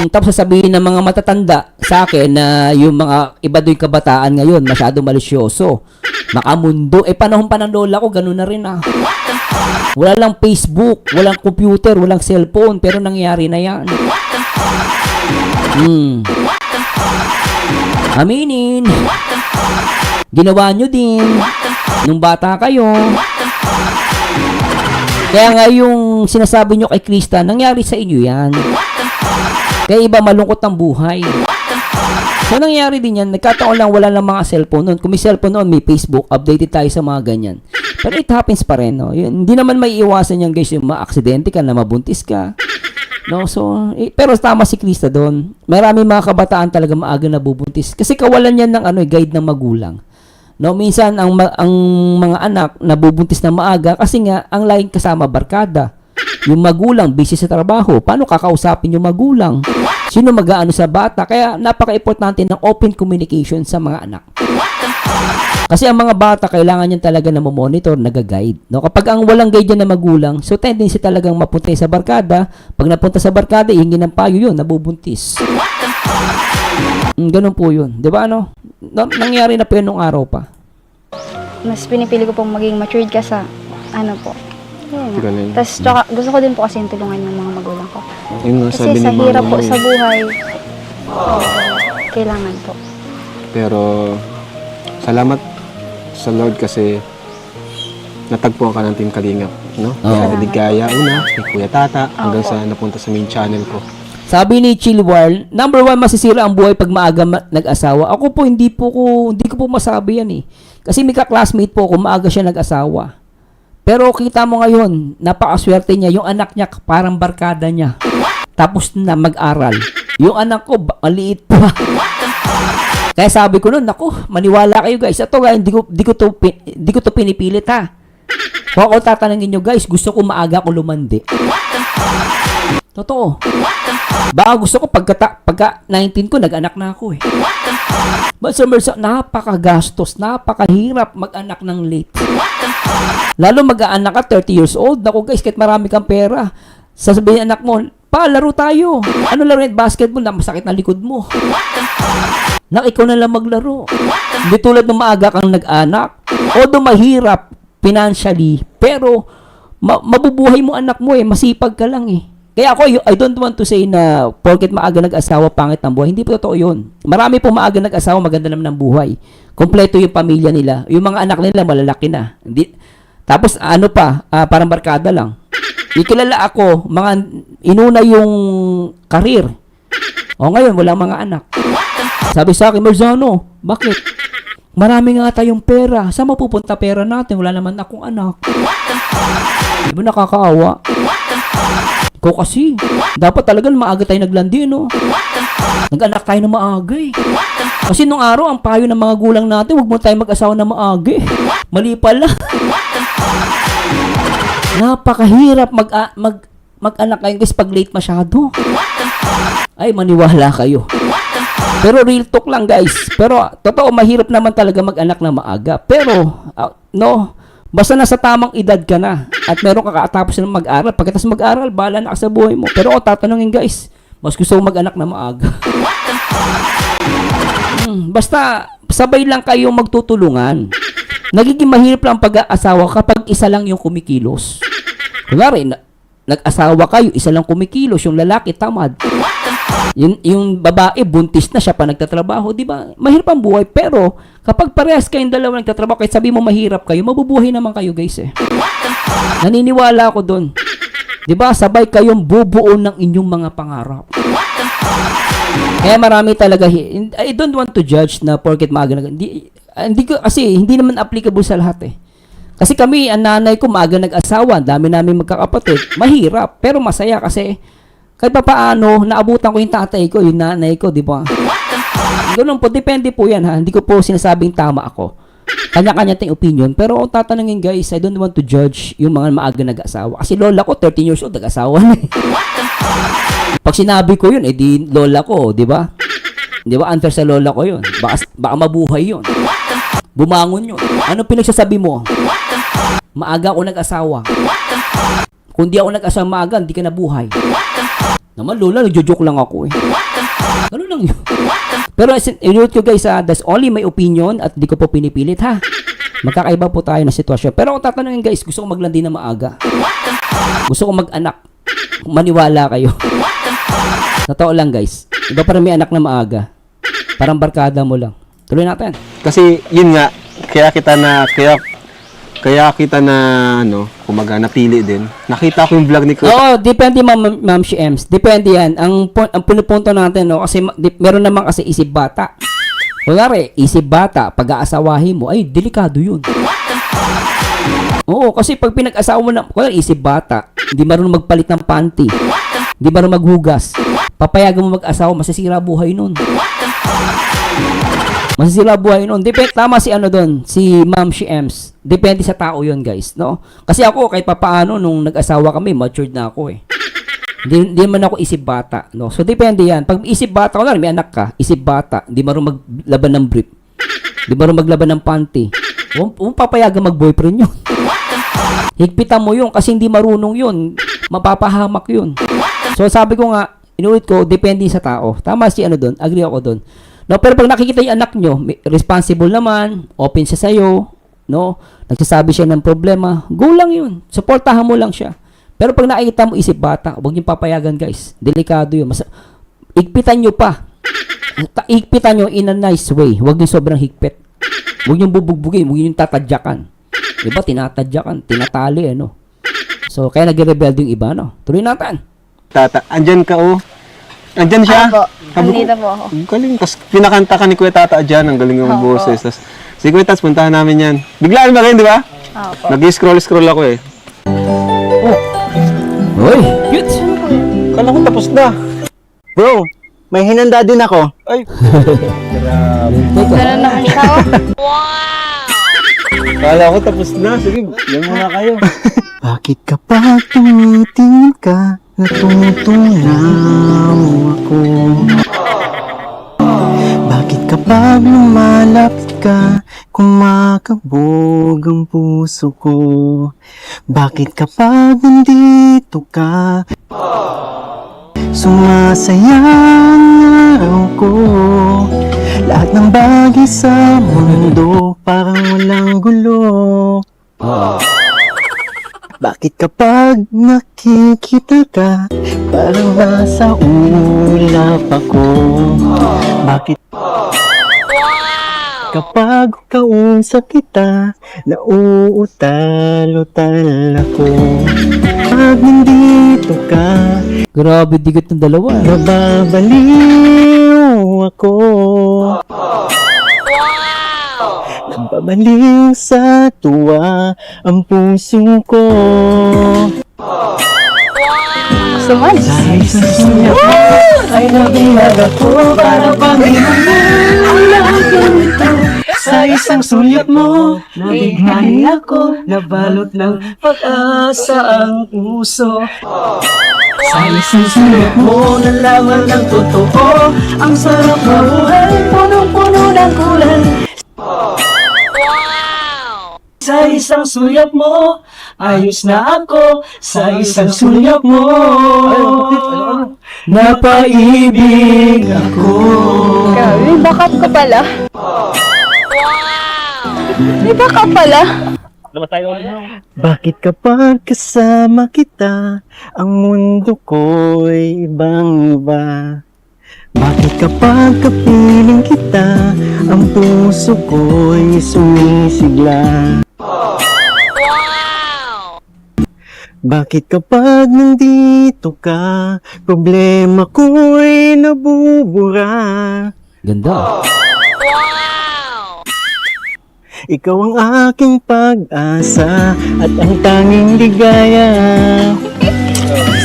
Speaker 1: Tapos sasabihin ng mga matatanda sa akin na yung mga iba do'y kabataan ngayon, masyado malisyoso. Makamundo. Panahon pa ng lola ko, ganun na rin ah. Wala lang Facebook, walang computer, walang cellphone, pero nangyari na yan. Aminin. Ginawa nyo din. Nung bata kayo. Kaya nga yung sinasabi nyo kay Krista, nangyari sa inyo yan. Kaya iba malungkot ang buhay. So nangyari din yan, nagkataon lang wala lang mga cellphone noon. Kung may cellphone noon, may Facebook, updated tayo sa mga ganyan. Pero it happens pa rin, no? Hindi naman may iwasan yan, guys, yung ma-aksidente ka na mabuntis ka. No, so, pero tama si Krista doon. Marami mga kabataan talaga maaga nabubuntis. Kasi kawalan yan ng guide ng magulang. No, minsan ang mga anak nabubuntis na maaga kasi nga ang laging kasama barkada. Yung magulang busy sa trabaho, paano kakausapin yung magulang? Sino mag-aano sa bata? Kaya napaka-importante ng open communication sa mga anak. Kasi ang mga bata kailangan yan talaga na monitor, nag-guide. No, kapag ang walang guide yan na magulang, so tendency talagang mapunta sa barkada. Pag napunta sa barkada, hingi ng payo yun, nabubuntis. Ganun po yun. Di ba ano? Nangyari na po yun nung araw pa.
Speaker 2: Mas pinipili ko pong maging matured ka sa po. Yun.
Speaker 6: Ganun.
Speaker 2: Tapos tsaka, gusto ko din po kasi tulungan yung mga magulang ko.
Speaker 6: Yun nga
Speaker 2: Kasi
Speaker 6: sabi ni
Speaker 2: sa hirap
Speaker 6: mama
Speaker 2: po
Speaker 6: mo
Speaker 2: sa
Speaker 6: eh.
Speaker 2: buhay, kailangan po.
Speaker 6: Pero salamat sa Lord kasi natagpuan ka ng Team Kalingap, no? Kaya Ligaya una, ni Kuya Tata, hanggang sa napunta sa main channel ko.
Speaker 1: Sabi ni Chilwar, number 1 masisira ang buhay pag maaga nag-asawa. Ako po hindi ko po masabi yan eh. Kasi may ka-classmate po ako, maaga siya nag-asawa. Pero kita mo ngayon, napakaswerte niya, yung anak niya parang barkada niya. Tapos na mag-aral. Yung anak ko, maliit pa. Kaya sabi ko noon, naku, maniwala kayo guys. Ito nga, di ko to pinipilit ha. Kung ako tatanungin nyo guys, gusto ko maaga ko lumandi. Totoo. Baka gusto ko pagka 19 ko, nag-anak na ako eh. But sir, napakagastos, napakahirap mag-anak ng late. Lalo mag-aanak ka 30 years old. Naku guys, kahit marami kang pera, sasabihin anak mo, laro tayo. Ano laro yan? Basketball na masakit na likod mo. Ikaw na lang maglaro. Hindi tulad ng maaga kang nag-anak. Although mahirap financially, pero mabubuhay mo anak mo eh. Masipag ka lang eh. Kaya ako, I don't want to say na porket maaga nag-asawa, pangit ang buhay. Hindi po totoo yun. Marami po maaga nag-asawa, maganda naman ang buhay. Kompleto yung pamilya nila. Yung mga anak nila, malalaki na. Tapos parang barkada lang. Ikilala ako, inuna yung karir. Ngayon, walang mga anak. Sabi sa akin, Marzano, bakit? Marami nga tayong pera. Saan mapupunta pera natin? Wala naman akong anak. Di ba nakakaawa? Ikaw kasi, dapat talagang maaga tayo naglandi, no? Nag-anak tayo na maaga eh. Kasi nung araw, ang payo ng mga gulang natin, huwag mo tayo mag-asawa na maaga eh. Mali pala. Napakahirap mag-anak kayo guys pag late masyado. Ay, maniwala kayo. Pero real talk lang guys. Pero totoo, mahirap naman talaga mag-anak na maaga. Pero, basta nasa tamang edad ka na at meron ka katapos na mag-aral. Pagkatapos mag-aral, bahala na ka sa buhay mo. Pero tatanungin guys, mas gusto ko mag-anak na maaga. Basta sabay lang kayong magtutulungan. Nagiging mahirap lang pag-aasawa kapag isa lang yung kumikilos. Kunwari, nag-asawa kayo, isa lang kumikilos, yung lalaki tamad. Yung babae, buntis na siya pa nagtatrabaho, di ba? Mahirap ang buhay, pero kapag parehas kayong dalawa nagtatrabaho, kahit sabi mo mahirap kayo, mabubuhay naman kayo guys eh. Naniniwala ako doon. Di ba? Sabay kayong bubuo ng inyong mga pangarap. Kaya marami talaga, I don't want to judge na porket maaga na, hindi naman applicable sa lahat eh. Kasi kami, ang nanay ko maaga nag-asawa, dami namin magkakapatid, mahirap, pero masaya kasi kahit pa paano, naabutan ko yung tatay ko, yung nanay ko, di ba? Ganun po, depende po yan ha, hindi ko po sinasabing tama ako. Kanya-kanya tayong opinion. Pero kung tatanungin guys, I don't want to judge yung mga maaga nag-asawa. Kasi lola ko, 13 years old, nag-asawa na eh. Pag sinabi ko yun, di lola ko, di ba? Di ba? Unfair sa lola ko yun. Baka mabuhay yun. Bumangon yun. Ano pinagsasabi mo? Maaga ako nag-asawa. Kung di ako nag-asawa maaga, hindi ka nabuhay. Naman lola, nagjo-joke lang ako eh. Ganun lang yun. Pero inulit ko guys, that's only my opinion at di ko po pinipilit ha. Magkakaiba po tayo ng sitwasyon. Pero kung tatanungin guys, gusto ko maglandi na maaga. Gusto ko mag-anak. Maniwala kayo. Totoo lang guys. Iba pa rin may anak na maaga. Parang barkada mo lang. Tuloy natin.
Speaker 6: Kasi yun nga, kaya kita na ano, kumaga napili din. Nakita ko yung vlog ni Kuya.
Speaker 1: Oo, depende ma'am si Ems. Depende yan. Ang punupunto natin, no, kasi meron naman kasi isip bata. Kunwari, isip bata, pag-aasawahin mo, ay, delikado yun. Oo, kasi pag pinag-asawa mo na, kunwari, isip bata, hindi marunong magpalit ng panty, hindi marunong maghugas, papayagan mo mag-asawa, masisira buhay nun. Masisira buhay nun. Tama si ano doon, si Ma'am si Ems. Depende sa tao yon guys, no? Kasi ako, kahit papaano, nung nag-asawa kami, matured na ako eh. Hindi man ako isip bata, no? So, depende yan. Pag isip bata, may anak ka, isip bata, hindi marunong maglaban ng brief, hindi marunong maglaban ng panty, huwag papayagan mag-boyfriend yun. Higpitan mo yun, kasi hindi marunong yun. Mapapahamak yun. So, sabi ko nga, inulit ko, depende sa tao. Tama si ano doon, agree ako doon. No, pero pag nakikita yung anak nyo, responsible naman, open siya sa'yo, no? Nagsasabi siya ng problema, go lang yun. Supportahan mo lang siya. Pero pag nakikita mo isip bata, huwag niyong papayagan guys. Delikado yun. Higpitan nyo pa. Higpitan nyo in a nice way. Huwag nyo sobrang higpit. Huwag nyo bubugbugin, huwag nyo tatadyakan. Diba, tinatadyakan, tinatali, ano? So, kaya nag-rebelde yung iba, no? Tuloy natin.
Speaker 6: Tata, andyan ka oh. Andyan siya.
Speaker 2: Opo,
Speaker 6: Sabi ko,
Speaker 2: andito po ako.
Speaker 6: ang galing. Tapos pinakanta ka ni Kuya Tata dyan. Ang galing yung boses. Tapos, si Kuya Tats, puntahan namin yan. Biglaan ba kayo, di ba?
Speaker 2: Opo.
Speaker 6: Nag-scroll ako eh.
Speaker 1: Uy, cute!
Speaker 6: Kala ko tapos na.
Speaker 3: Bro, may hinanda din ako.
Speaker 6: Ay,
Speaker 2: Ganun naman siya, oh.
Speaker 6: kala ko tapos na. Sige, yan muna kayo.
Speaker 3: Bakit kapag tumitingin ka, natutunaw ako? Bakit kapag lumalapit ka, kumakabog ang puso ko? Bakit kapag nandito ka, sumasaya ang araw ko? Lahat ng bagay sa mundo parang walang gulo. Bakit kapag nakikita ka, parang nasa ulap ako? Bakit kapag kausap kita, nauutal-utal ako? Pag nandito ka,
Speaker 1: Grabe, digat ng dalawa.
Speaker 3: nababaliw ako. Nababaliw sa tuwa ang puso ko.
Speaker 2: Suman.
Speaker 3: Dahil sa sunya ko ay nabihag ako para panginoon ang lahat ng ito. Sa isang sulyap mo, nabighani ako, nabalot ng pag-asa ang puso. Sa isang sulyap mo, nalaman ng totoo, ang sarap na buhay, punong-puno ng kulay. Sa isang sulyap mo, ayos na ako. Sa isang sulyap mo, napaibig ako.
Speaker 2: Grabe, may backup ka pala. May backup pala.
Speaker 4: Labas tayo ulit.
Speaker 3: Bakit kapag kasama kita, ang mundo ko'y ibang-iba? Bakit kapag kapiling kita, ang puso ko'y sumisigla? Bakit kapag nandito ka, problema ko'y nabubura?
Speaker 1: Ganda.
Speaker 3: Ikaw ang aking pag-asa at ang tanging ligaya.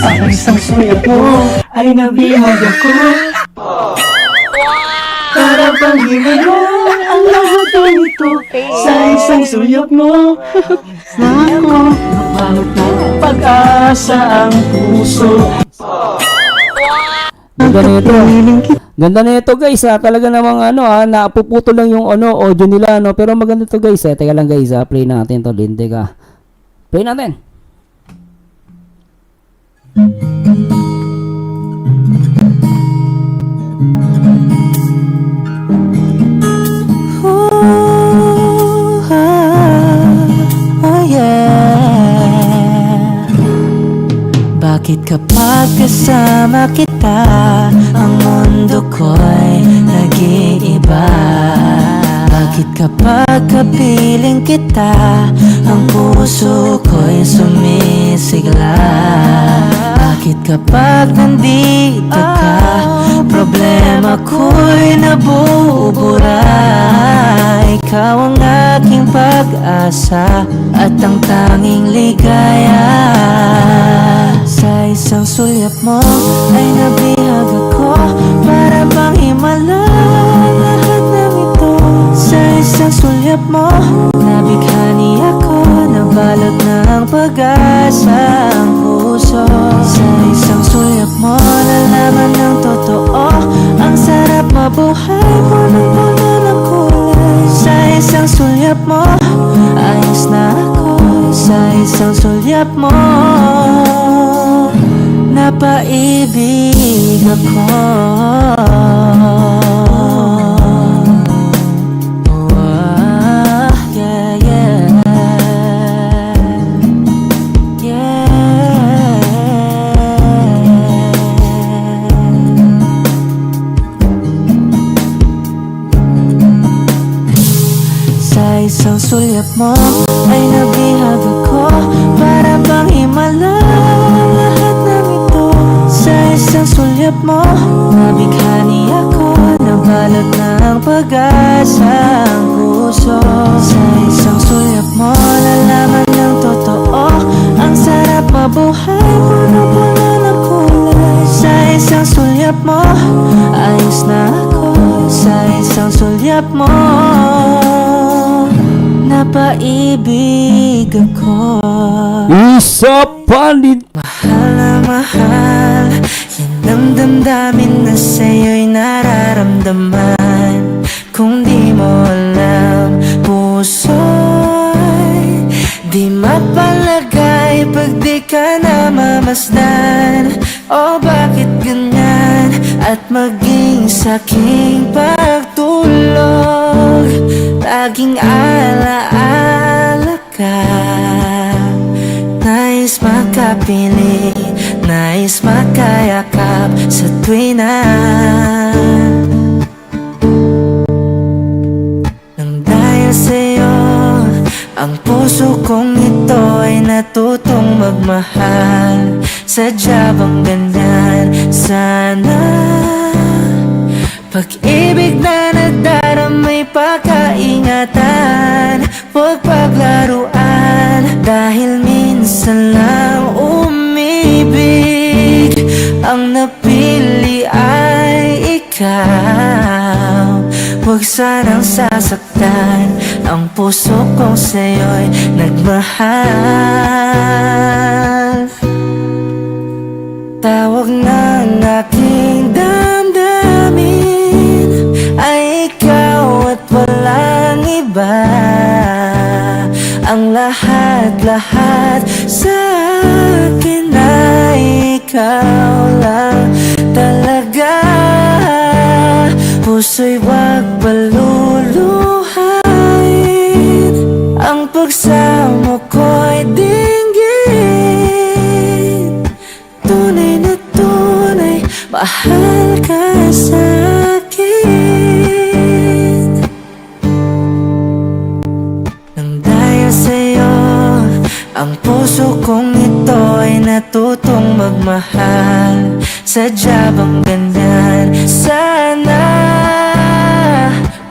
Speaker 3: Sa isang sulyap mo ay nabihag ako. Para pang mo ang lahat ng ito sa isang sulyap mo. Ako, nabalot ng pag-asa ang puso.
Speaker 1: Ganda nito. Ganda nito guys ha. Talaga namang napuputo lang yung audio nila pero maganda to guys Teka lang guys play natin to din. Teka. Play natin.
Speaker 3: Bakit kapag kasama kita, ang mundo ko'y nag-iiba? Bakit kapag kapiling kita, ang puso ko'y sumisigla? Bakit kapag nandito ka, problema ko'y nabubura? Ikaw ang aking pag-asa at ang tanging ligaya. Sa isang sulyap mo ay nabihag ako, para bang himala lahat ng ito. Sa isang sulyap mo, nabighani ako, nabalot ng pag-asa ang puso. Sa isang sulyap mo, nalaman ng totoo, ang sarap mabuhay, punong-puno ng kulay. Sa isang sulyap mo, ayos na ako. Sa isang sulyap mo, napaibig ako. Yeah, yeah. Yeah. Sa isang sulyap mo ay nabihag ako, para bang himala lahat ng ito. Sa isang sulyap mo, nabighani ako, nabalot ng pag-asa ang puso. Sa isang sulyap mo, nalaman ng totoo, ang sarap mabuhay, punong-puno ng kulay. Sa isang sulyap mo, ayos na ako. Sa isang sulyap mo, napaibig ako.
Speaker 1: Isa palit.
Speaker 3: Mahal na mahal, yan ang damdamin na sa'yo'y nararamdaman. Kung di mo alam, puso'y di mapalagay pag di ka namamasdan. O bakit ganyan? At maging sa'king pagtulog, laging alaala ka. Nais makapili, nais makayakap sa tuwi na nang dahil sa'yo, ang puso kong ito ay natutong magmahal. Sadya bang ganyan? Sana pag-ibig na nagdaramay pagkaingatan, huwag paglaruan, dahil minsan lang umibig. Ang napili ay ikaw, huwag sanang sasaktan ang puso kong sa'yo'y nagmahal. Tawag ng aking damdamin ay ikaw at walang iba. Ang lahat-lahat sa akin ay ikaw lang talaga. Puso'y wag paluluhain, ang pagsamo ko'y dinggin. Tunay na tunay, mahal ka sa'kin. Nang dahil sa'yo, ang puso kong ito ay natutong magmahal. Sadya bang ganyan? Sana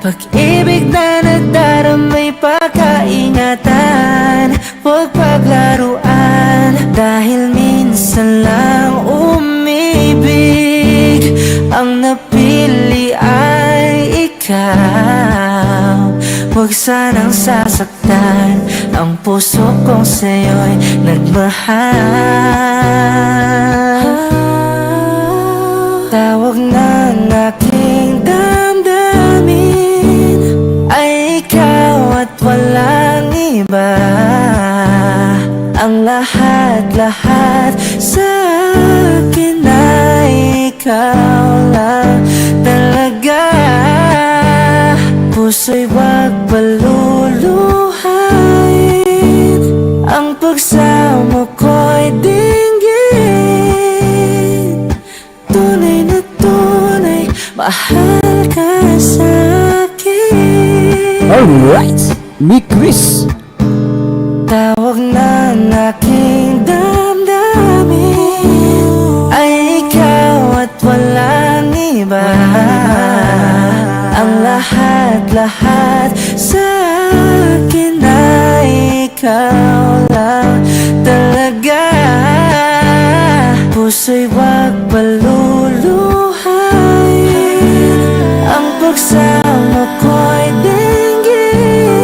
Speaker 3: pag-ibig na nagdaramay pagkaingatan, huwag paglaruan, dahil minsan lang umibig. Ang napili ay ikaw, Huwag sanang sasaktan ang puso kong sa'yo'y nagmahal. Tawag ng aking damdamin ay ikaw at walang iba. Ang lahat-lahat sa akin ay ikaw lang talaga. Puso'y wag paluluhain, ang pagsamo ko'y dinggin. Tunay na tunay, mahal ka sa'kin.
Speaker 1: Alright, ni Chris.
Speaker 3: Tawag ng aking damdamin ay ikaw at walang iba. Ang lahat-lahat sa akin ay ikaw lang talaga. Puso'y wag paluluhain, ang pagsama ko'y dinggin.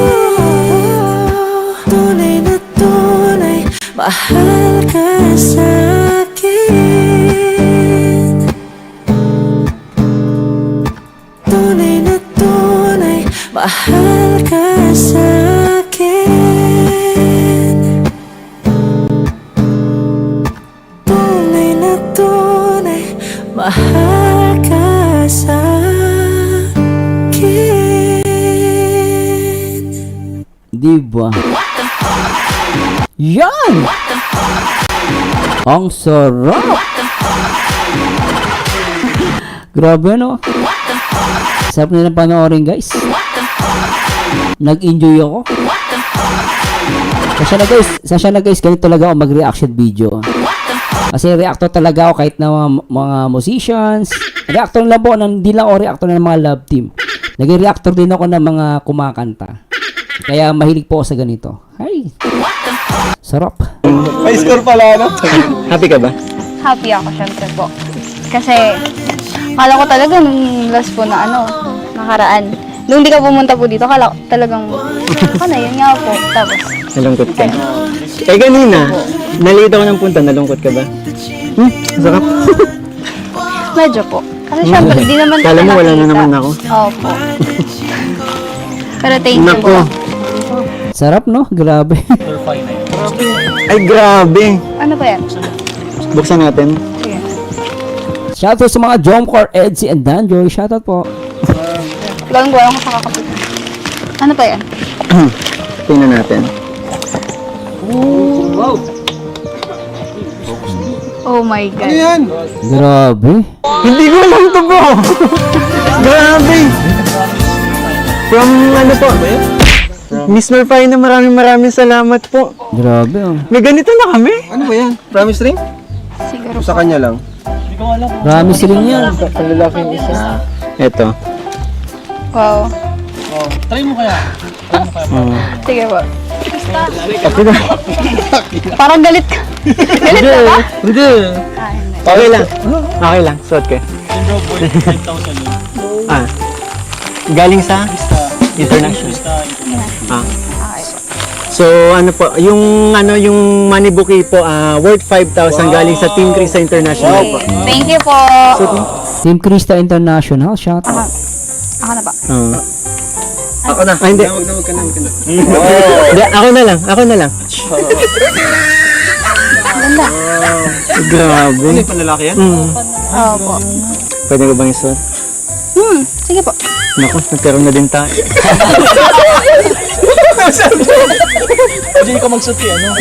Speaker 3: Tunay na tunay, mahal ka sa'kin. Tunay na tunay, mahal ka sa'kin. Tunay na tunay, mahal ka sa'kin.
Speaker 1: Diba? Yan! Ang sarap! Grabe, no? Sarap nila panoorin, guys. Nag-enjoy ako. Sasya na guys, ganito talaga ako mag-reaction video. Kasi reactor talaga ako kahit na mga musicians. Reactor lang po, hindi lang ako reactor ng mga love team. Naging reactor din ako ng mga kumakanta. Kaya mahilig po ako sa ganito. Ay, sarap.
Speaker 6: May score pala, no? Happy ka ba?
Speaker 2: Happy ako, syempre po. Kasi, akala ko talaga nung last po na nakaraan. Nung di ka pumunta po dito, akala ko talagang, yun nga po. Tapos,
Speaker 6: Nalungkot ka. Eh kanina, nalito ako ng punta, nalungkot ka ba? Sarap.
Speaker 2: medyo po. Kasi syempre, di naman
Speaker 6: Kala mo wala na
Speaker 2: nakita.
Speaker 6: naman ako.
Speaker 2: Opo. Pero thank you
Speaker 6: Nako.
Speaker 2: po.
Speaker 1: Sarap, no? Grabe.
Speaker 6: Ay grabe.
Speaker 2: Ano ba yan?
Speaker 6: Buksan natin.
Speaker 2: Sige.
Speaker 1: Shoutout sa mga Jomcar, Edsy, and Danjoy. Shoutout po.
Speaker 2: Gawin ko lang ko sa kakapit. Ano pa yan?
Speaker 6: Tingnan natin.
Speaker 2: Oh my God.
Speaker 1: Grabe.
Speaker 6: Hindi ko alam to bro. Grabe. From ano po? Miss Merfay na maraming salamat po.
Speaker 1: Grabe, oh.
Speaker 6: May ganito na kami. Ano ba yan? Promise ring?
Speaker 2: Siguro
Speaker 6: Sa kanya lang.
Speaker 1: Promise rin yan.
Speaker 6: Panlalaking isa. Ito.
Speaker 2: Wow.
Speaker 4: Try mo kaya.
Speaker 2: Sige po.
Speaker 6: Kapit na.
Speaker 2: Parang galit ka. Galit ka ba?
Speaker 6: Hindi.
Speaker 2: Ah, hindi.
Speaker 6: Okay lang. Okay lang. Suot ko.
Speaker 4: Yung bro, 5,000 yun.
Speaker 6: Ah. Galing sa? International. Ah.
Speaker 2: Okay po.
Speaker 6: So ano po, yung money bouquet po worth 5,000 galing sa Team Krista International po.
Speaker 2: Thank you po.
Speaker 1: Team Krista International. Shoutout.
Speaker 2: Ako na ba?
Speaker 6: Ako na. Hindi. Wag ka na. Hindi, ako na lang.
Speaker 2: Ganda.
Speaker 6: Grabe. Ano yung panlalaki yan?
Speaker 2: Opo.
Speaker 6: Pwede ko bang isuot?
Speaker 2: Sige po.
Speaker 6: Naku, nagkaroon na din tayo.
Speaker 4: Hindi ka magsuti, ano?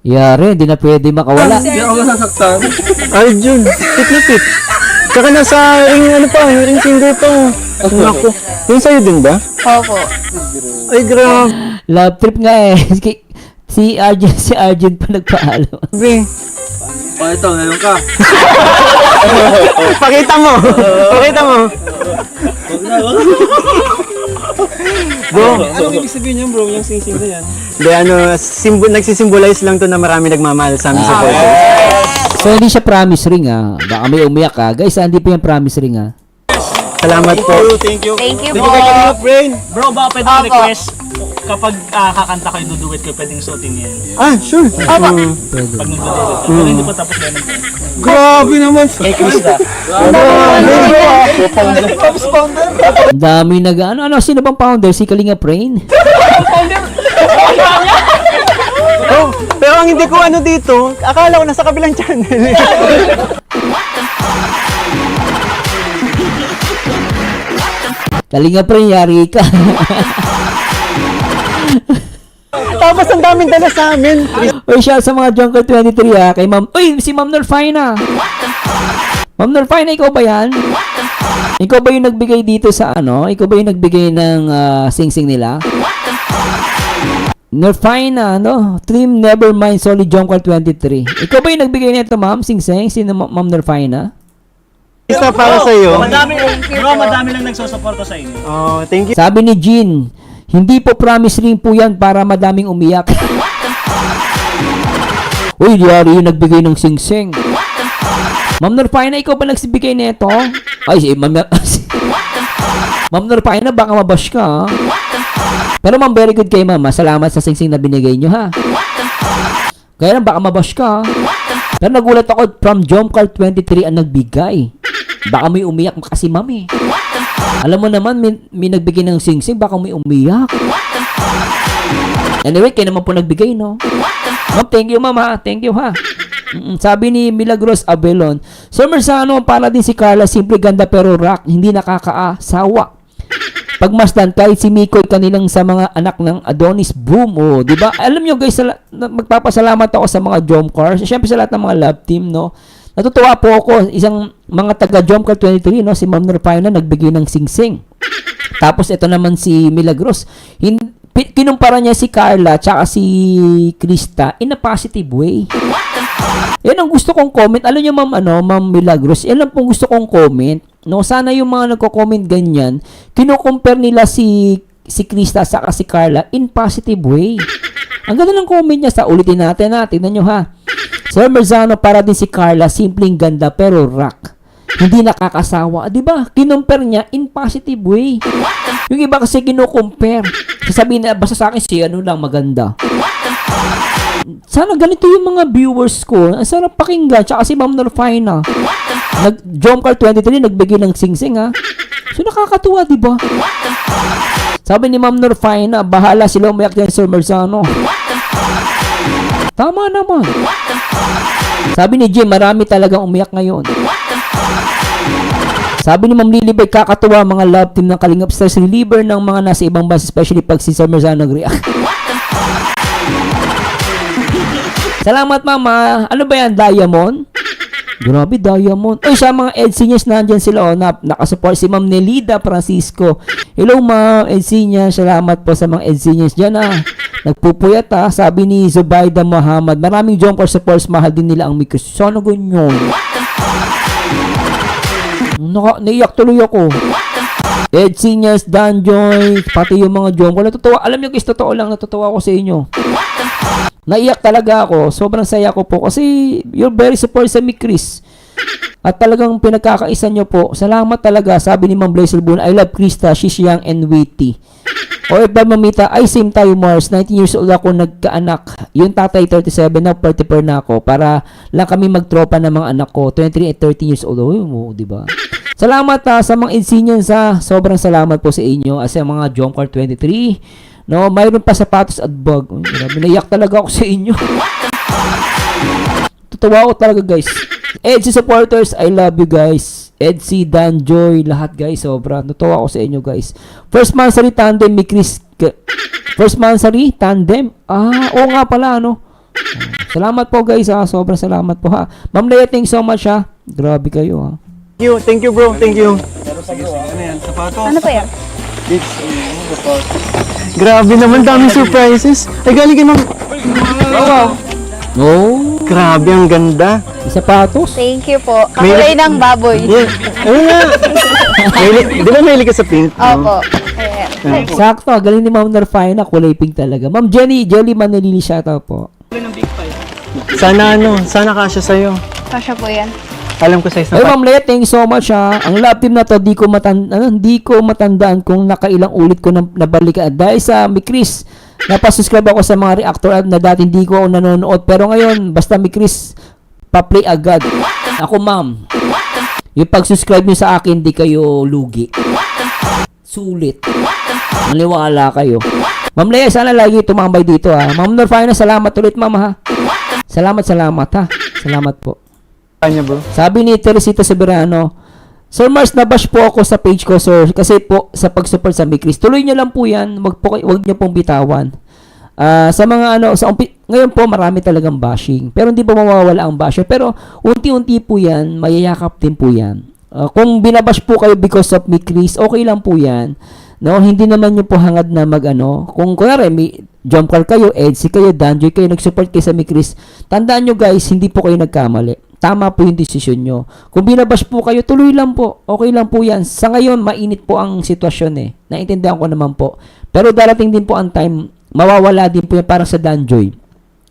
Speaker 1: Yari, hindi na pwede makawala.
Speaker 6: Arjun, fit na fit. Tsaka nasa ring finger pa. Naku, yun sa'yo din ba?
Speaker 2: Opo.
Speaker 6: Ay, grabe.
Speaker 1: Love trip nga eh. Si Arjun pa nagpaalam.
Speaker 6: Ito, ngayon ka. Pakita mo. Bro, anong ibig sabihin yan bro? Yung sing-sing na yan? Hindi, nagsisimbolize lang to na marami nagmamahal sa amin sa photo.
Speaker 1: So, hindi siya promise ring, ah. Baka may umiyak, ah. Guys, hindi pa yung promise ring, ah.
Speaker 3: Salamat po.
Speaker 4: Thank you.
Speaker 2: Thank you
Speaker 6: Thank
Speaker 2: po.
Speaker 6: you, Kalingap Brain.
Speaker 4: Bro, baka pwede
Speaker 2: Opo.
Speaker 4: request kapag kakanta kayo, duduet kayo, pwedeng suotin yan.
Speaker 3: Ah, sure.
Speaker 2: Opo.
Speaker 4: Pag nagduduet. Pero hindi pa tapos yan.
Speaker 6: Grabe naman.
Speaker 4: Kay Krista.
Speaker 1: Ang dami ano, sino bang founder? Si Kalinga Brain?
Speaker 3: Oh, pero ang hindi ko ano dito, akala ko nasa kabilang channel.
Speaker 1: Kalinga Brain, yari ka.
Speaker 3: Tapos ang daming dala sa amin.
Speaker 1: Uy, shout sa mga Junker 23 kay Ma'am. Uy, si Ma'am Norfina. Ma'am Norfina, ikaw ba yan? Ikaw ba yung nagbigay dito sa ano? Ikaw ba yung nagbigay ng sing-sing nila? Norfina, no? Team Nevermind Solid Junker 23. Ikaw ba yung nagbigay nito, Ma'am? Sing-sing? Sino Ma'am Norfina?
Speaker 3: Isa para sa iyo.
Speaker 4: Madami, bro, madami lang nagsusuporta sa inyo.
Speaker 3: Oh, thank you.
Speaker 1: Sabi ni Jean, hindi po promise ring po yan para madaming umiyak. Uy, yari yung nagbigay ng sing-sing. Ma'am Norfina, ikaw ba nagsibigay nito? Ay, si Ma'am Ma'am Norfina, baka mabash ka, ha? Pero ma'am, very good kay ma'am. Salamat sa sing-sing na binigay nyo, ha? Kaya lang, baka mabash ka, ha? Pero nagulat ako, from Jomcar 23 ang nagbigay. Baka may umiyak kasi ma'am, eh. Alam mo naman, may nagbigay ng sing-sing, baka may umiyak. Anyway, kayo naman po nagbigay, no? Ma'am, thank you, ma'am, ha? Thank you, ha? Sabi ni Milagros Abelon, Sir Merzano, para din si Carla, simple ganda pero rock, hindi nakakaasawa. Pagmasdan, kahit si Mikoy kanilang sa mga anak ng Adonis Boom, oh, di ba? Alam nyo guys, magpapasalamat ako sa mga Jomcar, syempre sa lahat ng mga love team, no? Natutuwa po ako, isang mga taga Jomcar 23, no? Si Ma'am Norfina nagbigay ng sing-sing. Tapos ito naman si Milagros, kinumpara niya si Carla tsaka si Krista in a positive way. Yan ang gusto kong comment. Alam niyo Ma'am Milagros, yan lang pong gusto kong comment. No, sana yung mga nagko-comment ganyan, kino-compare nila si Krista sa si Carla in positive way. Ang ganda ng comment niya, sa ulitin natin, tingnan nyo, ha. Sir Merzano, para din si Carla, simpleng ganda pero rock. Hindi nakakasawa, 'di ba? Kinompare niya in positive way. Yung iba kasi kino-compare. Sasabihin na basta sa akin si ano lang maganda. Sana ganito yung mga viewers ko. Ang sarap pakinggan. Tsaka si Ma'am Norfina. Jomcar 23 nagbigay ng sing-sing, ha. So nakakatuwa, di ba? Sabi ni Ma'am Norfina, bahala sila umiyak dyan, Sir Merzano. Tama naman. Sabi ni Jim, marami talagang umiyak ngayon. Sabi ni Ma'am Lilibay, kakatuwa mga love team ng Kalingap Stress reliever ng mga nasa ibang bansa, especially pag si Sir Merzano nag-react. Salamat, Mama. Ano ba yan? Diamond? Grabe, Diamond. Ay, sa mga EDSeniors, nandyan sila. Oh, nakasupport si Ma'am Nelida Francisco. Hello, Ma'am EDSeniors. Salamat po sa mga EDSeniors dyan, ah. Nagpupuyat, ah. Sabi ni Zubaida Muhammad, maraming Jomcar supports, mahal din nila ang micro. Sana ganyan. Naiyak tuloy ako. EDSeniors, Danjoy, pati yung mga Jomcar. Natutuwa. Alam nyo guys, totoo lang, natutuwa ako sa inyo. Naiyak talaga ako. Sobrang saya ko po. Kasi you're very supportive sa mi, Chris. At talagang pinagkakaisa nyo po. Salamat talaga. Sabi ni Ma'am Blazer Boone, I love Krista. She's young and witty. O if mamita, ay same tayo Mars. 19 years old ako nagkaanak. Yung tatay 37 na, 44 na ako. Para lang kami magtropa ng mga anak ko. 23 at 13 years old. Oh, diba? Salamat sa mga EDSeniors, ha. Sobrang salamat po sa inyo. As sa mga Jomcar 23. No, mayroon pa sapatos at bag. Binayak talaga ako sa inyo. Tutuwa ako talaga, guys. EDSI supporters, I love you guys. EDSI, Danjoy, lahat guys. Sobra. Tutuwa ako sa inyo, guys. First Mansari Tandem, mi Chris. First Mansari Tandem. Oo nga pala, ano. Salamat po, guys, ha. Sobrang salamat po, ha. Ma'am Leia, thanks so much, ha. Grabe kayo, ha.
Speaker 3: Thank you, bro. Thank you.
Speaker 6: Ano yan? Sapatos?
Speaker 2: Ano pa yan?
Speaker 3: Grabe naman, daming surprises. Ay, galing kay Ma'am.
Speaker 1: No.
Speaker 3: Grabe, ang ganda.
Speaker 1: Sapatos.
Speaker 2: Thank you po. Kakulay ng baboy.
Speaker 3: Yeah. Ayun nga. Di ba mahilig ka sa pink?
Speaker 2: Opo. Ayan.
Speaker 1: Sakto, galing ni Ma'am Norfina, kulay pink talaga. Ma'am Jelly Manilili, shoutout po.
Speaker 3: Sana kasya sa'yo.
Speaker 2: Kasya po yan.
Speaker 3: Alam ko sa isang
Speaker 1: Ay, Ma'am Leia, thank you so much ha. Ang love team na to, di ko matandaan kung nakailang ulit ko nabalikan. Dahil sa Mi Chris, napasubscribe ako sa mga reactor ad na dati hindi ko nanonood. Pero ngayon, basta Mi Chris, pa-play agad. Ako, ma'am, yung pag-subscribe nyo sa akin, di kayo lugi. Sulit. Maniwala kayo. Ma'am Leia, sana lagi tumambay dito ha. Ma'am Norfina, salamat ulit, ma'am ha. Salamat ha. Salamat po.
Speaker 3: kanya, bro.
Speaker 1: Sabi ni Teresita Soberano, Sir Mars, nabash po ako sa page ko, sir. Kasi po, sa pag-support sa Mi Chris. Tuloy nyo lang po yan. Wag nyo pong bitawan. Sa mga ngayon po, marami talagang bashing. Pero hindi po mawawala ang basher. Pero, unti-unti po yan, mayayakap din po yan. Kung binabash po kayo because of Mi Chris, okay lang po yan. No, hindi naman nyo po hangad na kung kunwari, may jump car kayo, Edsy kayo, Danjoy kayo, nag-support kayo sa Mi Chris, tandaan nyo guys, hindi po kayo nagkamali. Tama po yung desisyon nyo. Kung binabash po kayo, tuloy lang po. Okay lang po yan. Sa ngayon, mainit po ang sitwasyon eh. Naintindihan ko naman po. Pero darating din po ang time, mawawala din po yan parang sa Danjoy.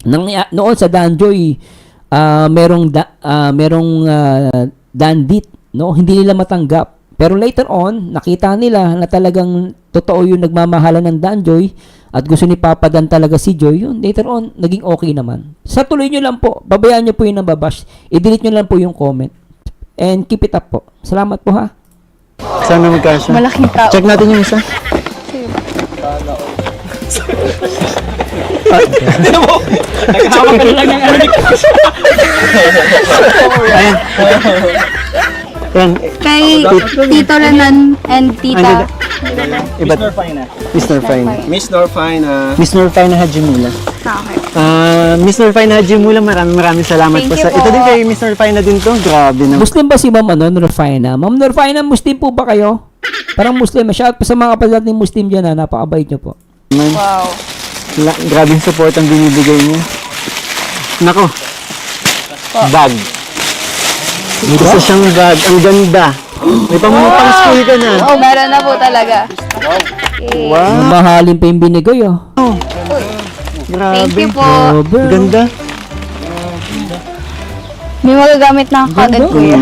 Speaker 1: Noon sa Danjoy, merong dandit, no? Hindi nila matanggap. Pero later on, nakita nila na talagang totoo yung nagmamahalan ng Danjoy at gusto ni Papa Dan talaga si Joy, yun, later on, naging okay naman. Sa tuloy nyo lang po, babayaan nyo po yung nababash, i-delete nyo lang po yung comment. And keep it up po. Salamat po ha.
Speaker 3: Sana magkasya.
Speaker 2: Malaking tao.
Speaker 3: Check natin yung isa.
Speaker 4: Naghahawak ka na lang ng ano ni Chris.
Speaker 3: Ayan. Yan.
Speaker 2: Kay Tito Renan and Tita.
Speaker 3: Iba't
Speaker 4: Norfina.
Speaker 3: Miss Norfina.
Speaker 6: Miss Norfina.
Speaker 3: Miss Norfina Hajimula.
Speaker 2: Okay.
Speaker 3: Miss Norfina Hajimula, maraming salamat
Speaker 2: Thank
Speaker 3: po
Speaker 2: you
Speaker 3: sa...
Speaker 2: po.
Speaker 3: Ito din kay Miss Norfina din to. Grabe naman.
Speaker 1: Muslim ba si Ma'am Norfina? Ma'am Norfina, Muslim po ba kayo? Parang Muslim. Shout po sa mga kapatid natin Muslim dyan ha. Napakabait nyo po.
Speaker 2: Wow.
Speaker 3: Grabe yung support ang binibigay niya. Nako. Bag. Isa siyang bag. Ang ganda. May pang school ka na.
Speaker 2: Oh, meron na po talaga.
Speaker 3: Wow.
Speaker 1: Mamahalin pa yung binigay oh.
Speaker 3: Grabe.
Speaker 2: Thank you po.
Speaker 1: Grabe.
Speaker 3: Ganda.
Speaker 2: May magagamit na ang cotton kuya.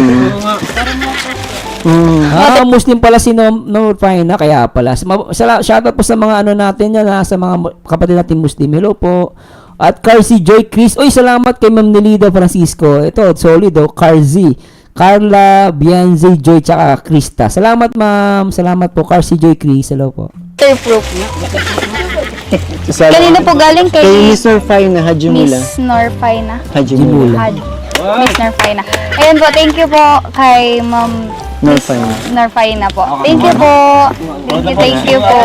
Speaker 1: Muslim pala si Norfina, kaya pala. Shoutout po sa mga natin yan, sa mga kapatid natin Muslim. Hello po. At Carzi Joy Chris. Uy, salamat kay Ma'am Nelida Francisco. Ito, solid oh. Carzi, Carla, Bianze, Joy, tsaka Krista. Salamat ma'am. Salamat po, Carzi Joy Chris. Hello po.
Speaker 2: Waterproof. Kanina po galing
Speaker 3: Kay
Speaker 2: kay
Speaker 3: Miss Norfina Hajimula.
Speaker 2: Miss Norfina.
Speaker 3: Hajimula.
Speaker 2: Miss Norfina. Ayan po, thank you po kay Ma'am
Speaker 3: Norfina.
Speaker 2: Norfina po. Thank you po. Thank you po.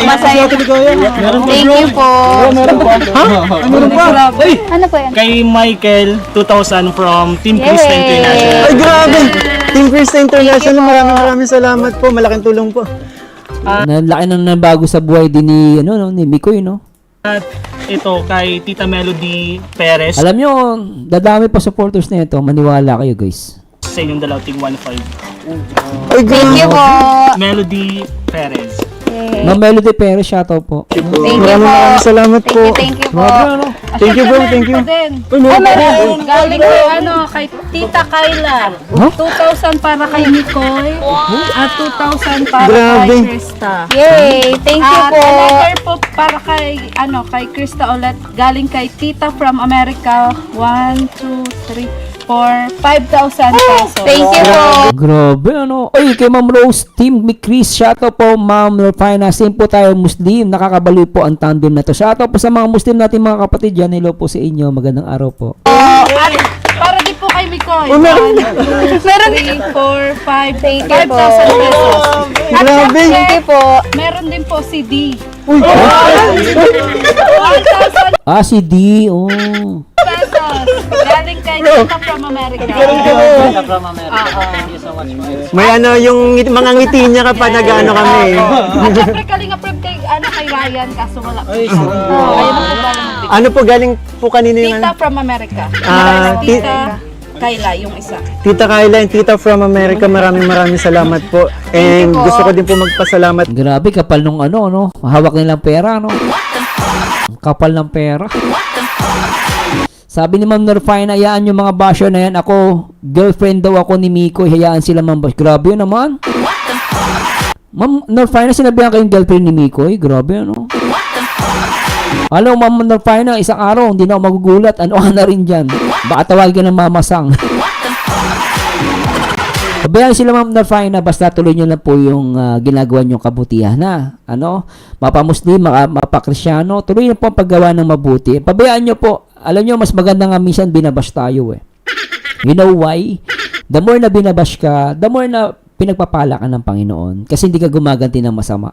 Speaker 2: Masaya. Thank you po. Ano po yan?
Speaker 4: Kay Michael, 2,000 from Team Chris
Speaker 2: Yay!
Speaker 4: International.
Speaker 3: Ay, grabe! Team Krista International, maraming salamat po. Malaking tulong po.
Speaker 1: Laki nang nabago sa buhay din ni Mikoy, no?
Speaker 4: At ito kay Tita Melody Perez
Speaker 1: Alam nyo, dadami pa supporters na ito. Maniwala kayo, guys.
Speaker 4: sa inyong dalaw, Team 1.5.
Speaker 3: Ay,
Speaker 2: Thank you po.
Speaker 4: Melody Perez.
Speaker 2: Yay.
Speaker 1: Ma'am Melody Perez, shoutout po.
Speaker 2: Thank you po.
Speaker 3: maraming salamat po.
Speaker 2: Thank you po.
Speaker 3: Thank you, bro. Thank you.
Speaker 7: Galing kay kay Tita Kayla. 2,000 para kay Nicole at 2,000 para
Speaker 3: Grabe.
Speaker 7: kay Krista.
Speaker 2: Yay! Thank you
Speaker 7: At
Speaker 2: po.
Speaker 7: another po para kay kay Krista ulit. Galing kay Tita from America. 1, 2, 3, 4, 5,000 pesos.
Speaker 2: Thank you po.
Speaker 1: Grabe, Oy, kay Ma'am Rose, Team Chris, shoutout po, Ma'am Norfina. Same po tayo, Muslim. Nakakabaliw po ang tandem na to. Shoutout po sa mga Muslim natin, mga kapatid dyan. Hello po sa inyo. Magandang araw po.
Speaker 7: At para din po kay Mikoy. 1, 2, 3, 4, 5,
Speaker 2: Thank you po.
Speaker 7: 5,000 pesos. At
Speaker 3: Grabe.
Speaker 7: syempre,
Speaker 2: Thank you po.
Speaker 7: meron din po si D. 1,000
Speaker 1: Si D, oh.
Speaker 7: pesos. Galing kay Tita from America.
Speaker 3: May yung mga ngiti niya kapag nag-ano kami.
Speaker 7: At syempre kalinga prep kay kay Ryan kaso wala po siya. Kaya nakagaling
Speaker 3: Ano po galing po kanina yung
Speaker 7: Tita from America.
Speaker 3: Ah,
Speaker 7: Tita Kayla yung isa.
Speaker 3: Tita Kayla and Tita from America, maraming salamat po. And
Speaker 2: po.
Speaker 3: gusto ko din po magpasalamat.
Speaker 1: Grabe, kapal nung hawak nilang pera, no? Ang kapal ng pera. Sabi ni Ma'am Norfina, hayaan yung mga basher na yan. Ako, girlfriend daw ako ni Mikoy. Hayaan sila Ma'am Bash. Grabe yun naman. Ma'am Norfina, sinabihan kayong girlfriend ni Mikoy? Grabe yun, no? Alam, Ma'am Norfina, isang araw, hindi na ako magugulat. Ano ka na rin dyan? Baka tawagin ka ng mamasang. Pabayaan sila Ma'am Norfina, basta tuloy nyo lang po yung ginagawa nyong kabutihan na. Ano? Mapa-Muslim, mapa-Krisyano, tuloy nyo po ang paggawa ng mabuti. Pabayaan nyo po. Alam nyo, mas maganda nga minsan binabash tayo eh. You know why? The more na binabash ka, the more na pinagpapala ka ng Panginoon. Kasi hindi ka gumaganti ng masama.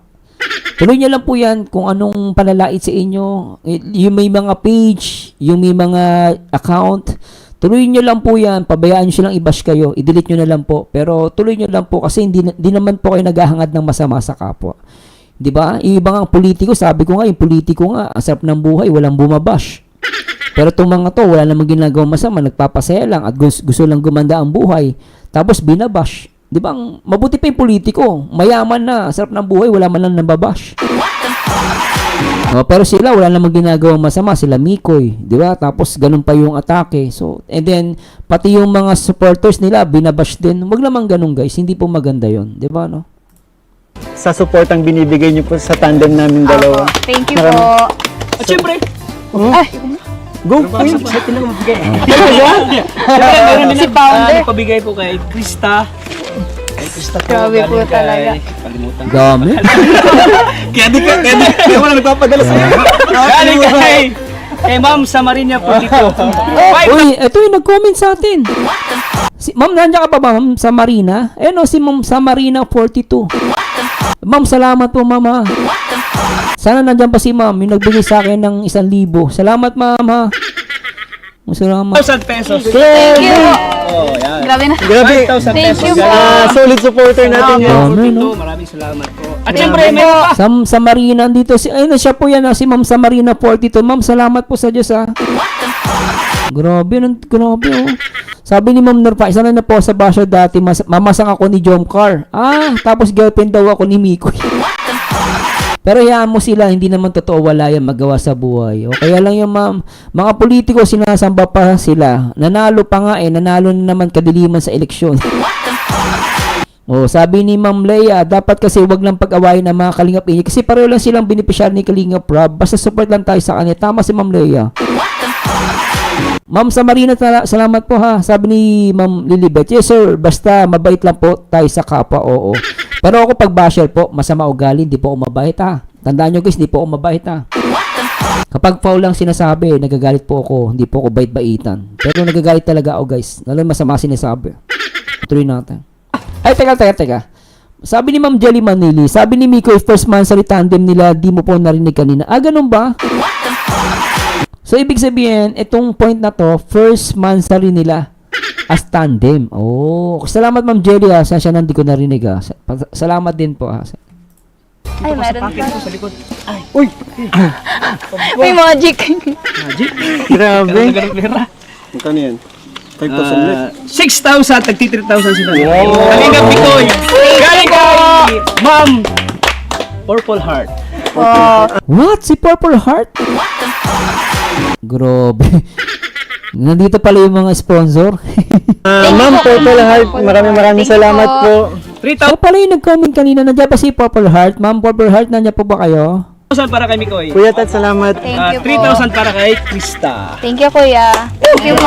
Speaker 1: Tuloy nyo lang po yan kung anong panalait sa inyo. Yung may mga page, yung may mga account, tuloy nyo lang po yan. Pabayaan nyo silang i-bash kayo. I-delete nyo na lang po. Pero tuloy nyo lang po kasi hindi naman po kayo naghahangad ng masama sa kapwa. Diba? Yung ibang ang politiko, sabi ko nga, yung politiko nga, ang sarap ng buhay, walang bumabash. Pero itong mga to, wala namang ginagawang masama, nagpapasaya lang at gusto lang gumanda ang buhay. Tapos binabash. Di ba? Mabuti pa yung politiko. Mayaman na, sarap ng buhay, wala man lang nababash. Pero sila, wala namang ginagawang masama. Sila Mikoy. Di ba? Tapos ganun pa yung atake. So, and then, pati yung mga supporters nila, binabash din. Wag naman ganun guys. Hindi po maganda yon, di ba? No?
Speaker 3: Sa support ang binibigay niyo po sa tandem namin dalawa.
Speaker 2: Thank you po.
Speaker 4: At syempre,
Speaker 3: Go, Queen!
Speaker 4: excited na mabigay.
Speaker 2: Si Founder.
Speaker 4: Pabigay po kay Krista. Kay Krista po.
Speaker 2: Grabe po
Speaker 4: galing kay-
Speaker 2: talaga.
Speaker 4: Kalimutan.
Speaker 1: Dami.
Speaker 3: Kaya wala nagpapadala sa'yo.
Speaker 4: Galing kay Ma'am Samarinia po dito.
Speaker 1: Uy, ito yung nag-comment sa atin. Ma'am, nandiyan ka pa ba, Ma'am Samarina? No, si Ma'am Samarina 42. Ma'am, salamat po, Mama. Sana nandiyan pa si Ma'am, yung nagbigay sa akin ng 1,000. Salamat, Ma'am, ha? Salamat.
Speaker 4: 1,000 pesos.
Speaker 2: Thank you po.
Speaker 4: Oh, yan.
Speaker 2: Grabe na.
Speaker 3: Grabe.
Speaker 4: 5,000
Speaker 2: Thank
Speaker 4: pesos.
Speaker 2: you po.
Speaker 3: Solid supporter natin yan.
Speaker 1: Dami, no?
Speaker 4: Maraming salamat po. At syempre, may pa.
Speaker 1: Sa Marina dito, ayun, siya po yan, si Ma'am Samarina 42. Ma'am, salamat po sa Diyos, ha? Grabe, grabe, oh. Sabi ni Ma'am Norfa, isa na po sa basyo dati, mamasang ako ni Jomcar. Tapos girlfriend daw ako ni Mikoy. Pero hayaan mo sila, hindi naman totoo wala yan magawa sa buhay. O kaya lang yung mga politiko, sinasamba pa sila. Nanalo pa nga nanalo na naman kadiliman sa eleksyon. Sabi ni Ma'am Leia, dapat kasi wag lang pag-awayin ng mga Kalingap ini kasi pareho lang silang beneficiary ni Kalingap Rob. Basta support lang tayo sa kanya. Tama si Ma'am Leia. Ma'am Samarina, salamat po ha. Sabi ni Ma'am Lilibet, yes sir, basta mabait lang po tayo sa kapwa, oo. Pero ako pag basher po, masama ugali, hindi po ako mabait ha. Tandaan nyo guys, hindi po ako mabait ha. Kapag foul lang sinasabi, nagagalit po ako, hindi po ako bait-baitan. Pero nagagalit talaga ako guys, lalo masama sinasabi. Tuloy natin. Ay, teka. Sabi ni Ma'am Jelly Manili, sabi ni Mikoy, first man sa tandem nila, di mo po narinig kanina. Ganun ba? So, ibig sabihin, itong point na to, first mansari nila as tandem. Salamat Ma'am Jelly ha. Siya hindi ko narinig ha. Salamat din po ha.
Speaker 2: Ay, meron pa.
Speaker 4: Sa likod.
Speaker 2: May magic.
Speaker 3: Grabe.
Speaker 6: Magkano yan? 5,000 ulit.
Speaker 4: 6,000, tagti 3,000 sila. Kalingap Mikoy. Galing kay Ma'am Purple Heart.
Speaker 1: What? Si Purple Heart? Grabe. Nandito pala yung mga sponsor.
Speaker 3: Ma'am Purple Heart, maraming salamat po.
Speaker 4: 3,000
Speaker 1: Pala yung nag-comment kanina. Nandiyan pa si Purple Heart. Ma'am Purple Heart, nandiyan po ba kayo?
Speaker 4: para kay Mikoy.
Speaker 3: Kuya Tat, salamat.
Speaker 2: Thank you po.
Speaker 4: 3,000 para kay Krista.
Speaker 2: Thank you, Kuya. Thank you po.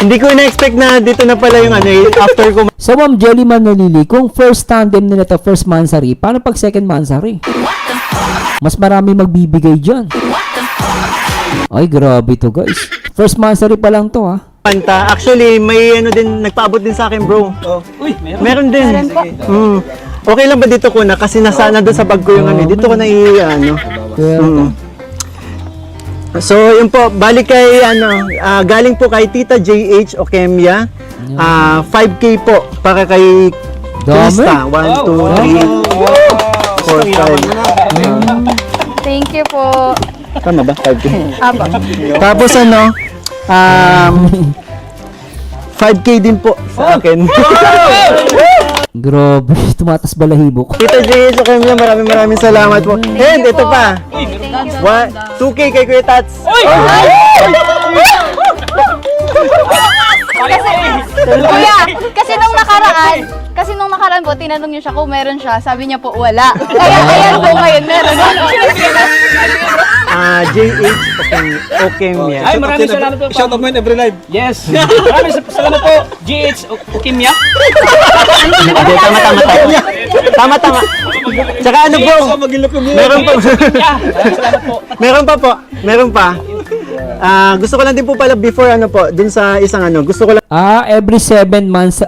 Speaker 3: Hindi ko na-expect na dito na pala yung after ko.
Speaker 1: So, Ma'am Jelly Manalili, kung first tandem nila to, first mansari, paano pag second mansari? Mas marami magbibigay dyan. Ay, grabe to guys. First mansari pa lang to ha.
Speaker 3: Panta. Actually, may din, nagpaabot din sa akin, bro.
Speaker 4: Uy,
Speaker 3: Meron din. Okay lang ba dito ko na? Kasi nasa doon sa bag ko yung dito ko na So, yun po, balik kay galing po kay Tita JH Okemia. 5K po para kay Krista. 1, 2, 3, 4, 5.
Speaker 2: Thank you po.
Speaker 3: Tama ba? 5K.
Speaker 2: Aba.
Speaker 3: Tapos 5K din po sa akin.
Speaker 1: Grabe, tumatas balahibo ko.
Speaker 3: Tita JH Okemia, maraming salamat po. And ito pa. 2K kay Kuya Tats.
Speaker 2: Kuya, kasi nung nakaraan po, tinanong niyo siya kung meron siya, sabi niya po wala. Kaya ayan po ngayon, meron.
Speaker 3: JH, okay yan.
Speaker 4: Ay, maraming salamat po.
Speaker 6: Shout out mo yun every live.
Speaker 4: Yes. Maraming salamat po. GH Ukimya.
Speaker 3: Okay, tama. Tama. Tsaka ano po, meron pa. Meron pa. Gusto ko lang din po pala before dun sa isang gusto ko lang
Speaker 1: Every 7 months,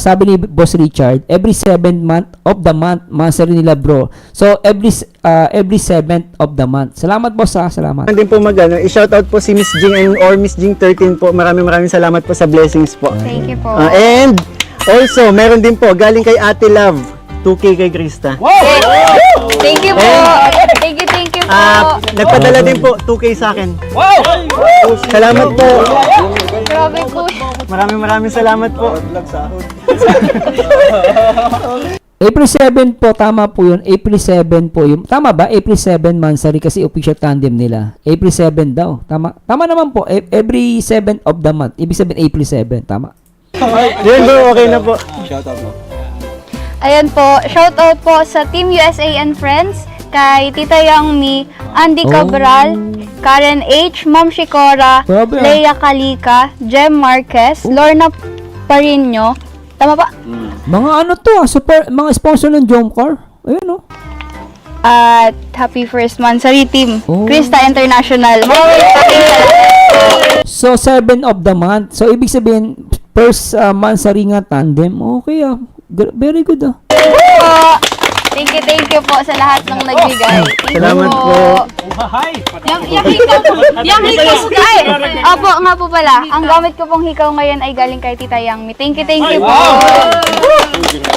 Speaker 1: sabi ni Boss Richard, every 7th month of the month, monthsary nila bro. So, every 7th of the month. Salamat boss salamat.
Speaker 3: din po i-shoutout po si Miss Jing or Miss Jing 13 po. Maraming salamat po sa blessings po.
Speaker 2: Thank you po.
Speaker 3: And also, meron din po galing kay Ate Love, 2K kay Krista.
Speaker 2: Thank you po. Thank you po.
Speaker 3: Nagpadala din po 2K sa akin.
Speaker 4: Wow!
Speaker 3: Salamat po.
Speaker 2: Grabe po.
Speaker 3: Maraming salamat po.
Speaker 1: April 7 po, tama po yun. April 7 po yun. Tama ba? April 7 monthsary kasi official tandem nila. April 7 daw. Tama naman po. Every 7th of the month. Ibig sabihin April 7. Tama.
Speaker 3: Yun bro, okay na po.
Speaker 6: Shout out mo.
Speaker 2: Ayan po, shout out po sa Team USA and Friends, kay Tita Yang Mi, Andy Cabral, Karen H, Ma'am Shikora,
Speaker 1: Grabe,
Speaker 2: Leia Kalika, Jem Marquez, Lorna Parino. Tama ba?
Speaker 1: Mga super, mga sponsor ng Jomcar. Ayun
Speaker 2: At happy first monthsary team,
Speaker 1: Oh.
Speaker 2: Krista International. Maraming salamat.
Speaker 1: So, 7 of the month. So, ibig sabihin, first monthsary nga tandem. Okay very good
Speaker 2: Thank you po sa lahat ng nagbigay. Thank you
Speaker 3: Salamat po.
Speaker 4: Hi.
Speaker 2: Yung hikaw ay, opo nga po pala. Ang gamit ko pong hikaw ngayon ay galing kay Tita Yang Mi. Thank you po.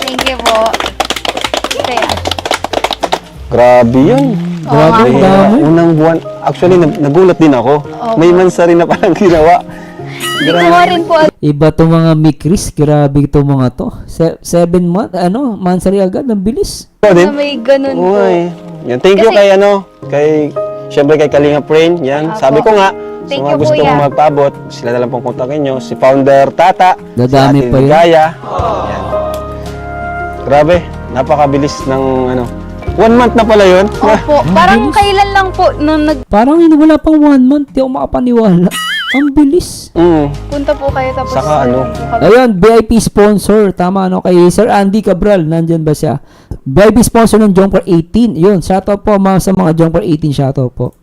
Speaker 2: Thank you po. Kaya,
Speaker 6: Grabe yun.
Speaker 1: Grabe,
Speaker 2: nga po.
Speaker 1: dami.
Speaker 6: Unang buwan. Actually, nagulat din ako. May mansari na parang ginawa.
Speaker 2: Hindi ko nga rin po
Speaker 1: Iba to mga Mikris. Grabe to mga to. 7 month, monthsary agad. Ang bilis.
Speaker 6: Ikaw din?
Speaker 2: na may ganun po.
Speaker 6: Uy. Yan. Thank you
Speaker 2: Kasi-
Speaker 6: syempre kay Kalinga Brain. Yan.
Speaker 2: Apo.
Speaker 6: Sabi ko nga,
Speaker 2: Thank
Speaker 6: sa mga
Speaker 2: you,
Speaker 6: gusto
Speaker 2: kuya.
Speaker 6: magpaabot, sila na lang pong kontakin nyo. Si Founder Tata,
Speaker 1: Dadami
Speaker 6: si Ate
Speaker 1: pa yun.
Speaker 6: Ligaya. Yan. Grabe. Napakabilis ng 1 month na pala yun.
Speaker 2: Opo, parang kailan lang po nung
Speaker 1: Parang hindi wala pang 1 month. Di ako makapaniwala. Ang bilis.
Speaker 2: nagpunta po kayo tapos
Speaker 6: Saka
Speaker 1: Ayun, VIP sponsor. Tama kay Sir Andy Cabral. Nandyan ba siya? VIP sponsor ng Jomcar 18. Yun, shoutout po sa mga Jomcar 18. Shoutout po.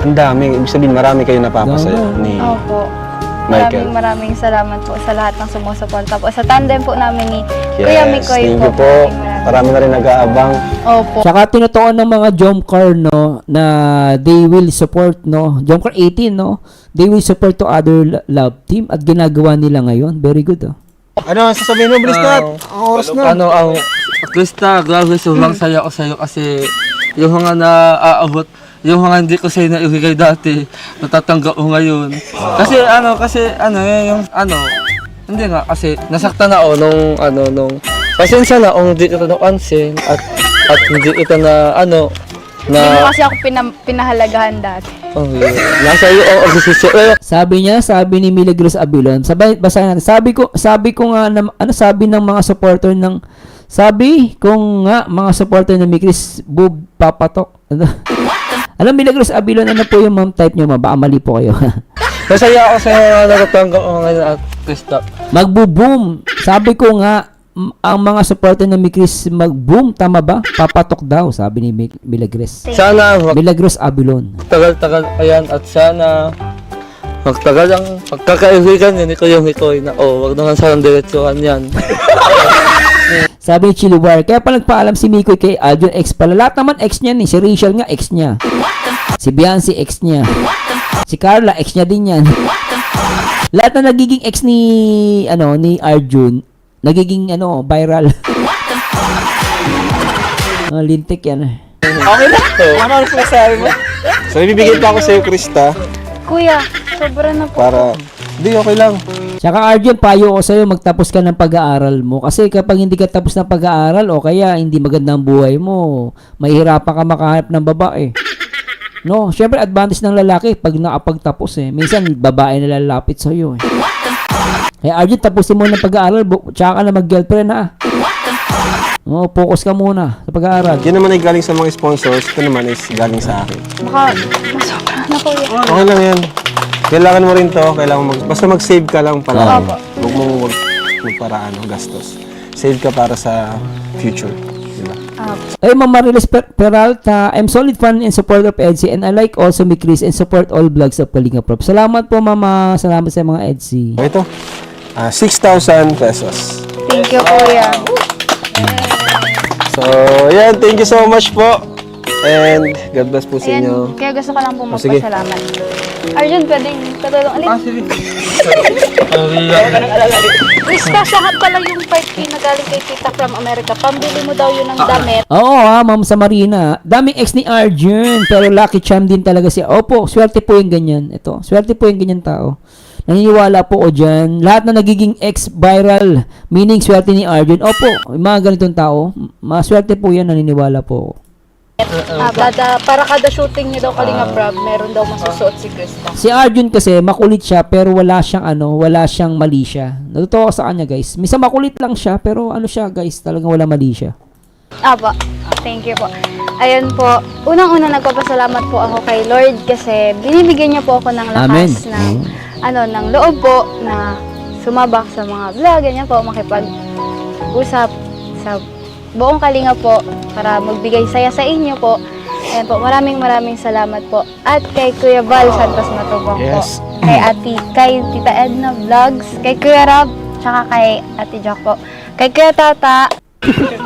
Speaker 6: Ang dami. Ibig sabihin, marami kayo napapasaya ni
Speaker 2: Opo.
Speaker 6: Michael.
Speaker 2: Maraming salamat po sa lahat ng sumusuporta po. Sa tandem po namin ni
Speaker 6: Yes,
Speaker 2: Kuya Mikoy
Speaker 6: thank you po. Marami na rin nag-aabang.
Speaker 2: Opo.
Speaker 1: Tsaka tinutuon ng mga Jomcar na they will support Jomcar 18 they will support to other love team at ginagawa nila ngayon. Very good
Speaker 6: Ano, sasabihin mo, Bristat? Ang oras na.
Speaker 8: Krista, grabe, sobrang saya ko sa'yo kasi yung mga naaabot, yung mga hindi ko sa'yo naibigay dati, natatanggap ko ngayon. Kasi hindi nga, kasi nasaktan ako nung pasensya na kung hindi kita napansin at hindi kita
Speaker 2: Hindi mo
Speaker 8: na,
Speaker 2: kasi ako pinahalagahan dati.
Speaker 8: nasa iyo ang organisasyon.
Speaker 1: Sabi ni Milagros Abilon, basahin natin. Sabi ko nga sabi ng mga supporter mga supporter ng Mikris Boob Papatok. Alam Milagros Abilon, ano po yung ma'am type nyo, baka mali po kayo.
Speaker 8: Masaya ako sa mga natatanggap ko ngayon at Krista.
Speaker 1: Magbo-boom. Sabi ko nga, ang mga supporter ng Mikris mag-boom, tama ba? Papatok daw, sabi ni Milagros.
Speaker 8: Sana
Speaker 1: Milagros Abilon.
Speaker 8: magtagal-tagal pa yan at sana magtagal ang pagkakaibigan ni Kuya Mikoy na wag naman sanang diretsuhan yan.
Speaker 1: Sabi ni Chiliwar, kaya pa nagpaalam si Mikoy kay Aljon ex pala. Lahat naman ex niya Si Rachel nga ex niya. Si Beyonce ex niya. Si Carla ex niya din yan. Lahat na nagiging ex ni Arjun, nagiging viral. Lintik yan.
Speaker 6: Okay na. Ano po sabi mo? So, ibibigay pa ako sa'yo, Krista,
Speaker 2: Kuya, sobra na po.
Speaker 6: para... Hindi, okay lang.
Speaker 1: Tsaka Arjun, payo ko sa'yo, magtapos ka ng pag-aaral mo. Kasi kapag hindi ka tapos ng pag-aaral o kaya hindi maganda ang buhay mo, mahihirapan ka makahanap ng babae. No, syempre advantage ng lalaki pag nakapagtapos eh. Minsan babae na lalapit sa iyo eh. Kaya Arjun, tapusin mo ng pag-aaral, tsaka ka na mag-girlfriend ha. No, focus ka muna sa pag-aaral.
Speaker 6: Yun naman ay galing sa mga sponsors. Ito naman is galing sa akin.
Speaker 2: Baka masobra na po yan.
Speaker 6: Okay lang yan. Kailangan mo rin to. Basta mag-save ka lang pala.
Speaker 2: Opo.
Speaker 6: Huwag mong magparaan o gastos. Save ka para sa future. Diba?
Speaker 1: Ay, Ma'am Marilis Peralta, I'm solid fan and supporter of EDSI and I like also me Chris and support all vlogs of Kalinga Prop. Salamat po, Mama. Salamat sa mga EDSI.
Speaker 6: Ito, 6,000 pesos.
Speaker 2: Thank you, Kuya.
Speaker 6: So, yan. Thank you so much po. And God bless po sa inyo.
Speaker 2: Ayan, kaya gusto ko lang po
Speaker 6: sige.
Speaker 2: magpasalamat. Arjun, pwedeng katulong ulit.
Speaker 7: Krista, siya pala yung 5K na galing kay Tita from America. Pambili mo daw yun ng damit.
Speaker 1: Oo Ma'am sa Marina. Daming ex ni Arjun, pero lucky charm din talaga siya. Opo, swerte po yung ganyan. Ito, swerte po yung ganyan tao. Naniniwala po o dyan. Lahat na nagiging ex-viral, meaning swerte ni Arjun. Opo, yung mga ganitong tao, maswerte po yan, naniniwala po.
Speaker 7: Para kada shooting niya daw Kalinga Prab, meron daw masusuot si Krista.
Speaker 1: Si Arjun kasi makulit siya pero wala siyang mali siya. Natutuwa ko sa kanya guys. Minsan makulit lang siya pero siya guys, talagang wala mali siya.
Speaker 2: Apo, thank you po. Ayun po, unang-una nagpapasalamat po ako kay Lord kasi binibigyan niya po ako ng lakas ng loob po na sumabak sa mga vlog, ganyan po, makipag-usap sa buong Kalinga po para magbigay saya sa inyo po. Ayan po, maraming salamat po. At kay Kuya Val Santos Matubang
Speaker 6: Yes.
Speaker 2: po. Kay Tita Edna Vlogs, kay Kuya Rob, tsaka kay Ate Jack po. Kay Kuya Tata,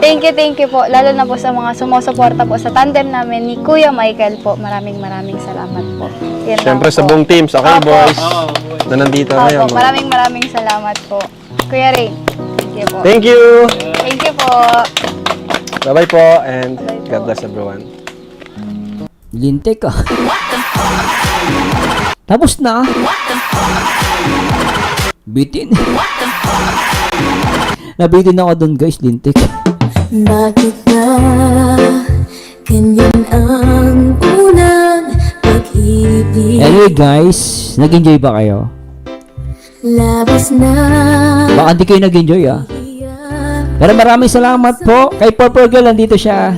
Speaker 2: thank you po. Lalo na po sa mga sumusuporta po sa tandem namin ni Kuya Michael po. Maraming salamat po. Yan lang
Speaker 6: Siyempre sa
Speaker 2: po.
Speaker 6: buong team, sa kayo
Speaker 2: Opo.
Speaker 6: boys, na nandito ngayon.
Speaker 2: Opo, maraming salamat po. Kuya Ray, thank you po.
Speaker 6: Thank you!
Speaker 2: Thank you po.
Speaker 6: Bye-bye po and God bless everyone.
Speaker 1: Lintek ka. Tapos na. Bitin. Nabitin ako doon guys, lintik.
Speaker 5: Bakit ba ganyan ang unang pag-ibig?
Speaker 1: Anyway guys, nag-enjoy ba kayo?
Speaker 5: Labas na
Speaker 1: Baka hindi kayo nag-enjoy Pero maraming salamat po kay Purple Girl, nandito siya.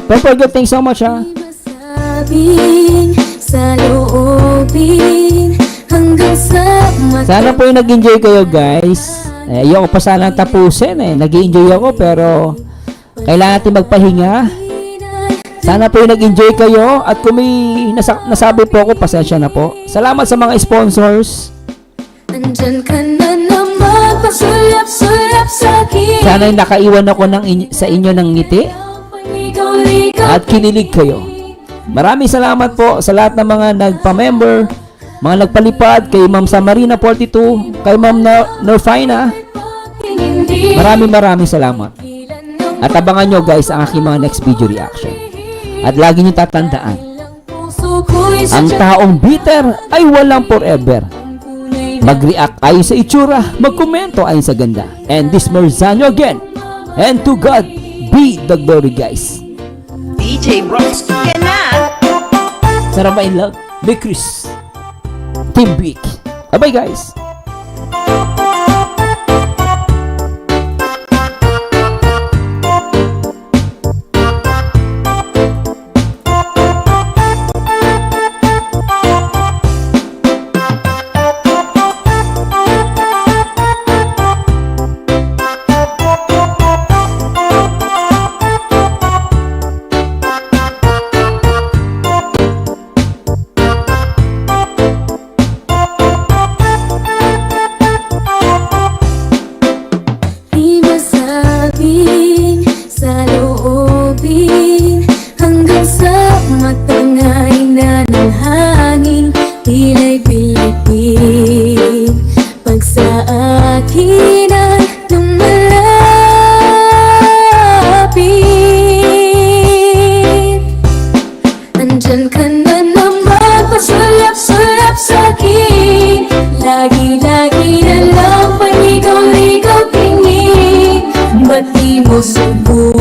Speaker 1: Purple Girl, thanks so much
Speaker 5: masabing sa loobin hanggang sa mata.
Speaker 1: Sana po yung nag-enjoy kayo guys. Ayoko pa sana tapusin nag-enjoy ako pero kailangan natin magpahinga. Sana po yung nag-enjoy kayo at kung may nasabi po ako, pasensya na po. Salamat sa mga sponsors.
Speaker 5: Andyan ka na naman, pasulap-sulap sa akin.
Speaker 1: Sana yung nakaiwan ako sa inyo ng ngiti at kinilig kayo. Maraming salamat po sa lahat ng mga nagpa-member, mga nagpalipad, kay Ma'am Samarina 42, kay Ma'am Norfina. Maraming salamat. At abangan nyo guys ang aking mga next video reaction. At lagi nyo tatandaan, ang taong bitter ay walang forever. Mag-react ayon sa itsura, magkomento ayon sa ganda. And this Marzano again. And to God be the glory guys.
Speaker 3: DJ Bronx ka na.
Speaker 1: Sarap in love. Big Chris. Team Big. Bye-bye guys.
Speaker 5: Di masabing sa loobin hanggang sa matangay na ng hangin. Tila'y bilibig pag sa akin ay lumalapit. Andyan ka na naman, pasulap-sulap sa'kin. Lagi-lagi na lang paligaw-ligaw tingin. Ba't di mo subukan?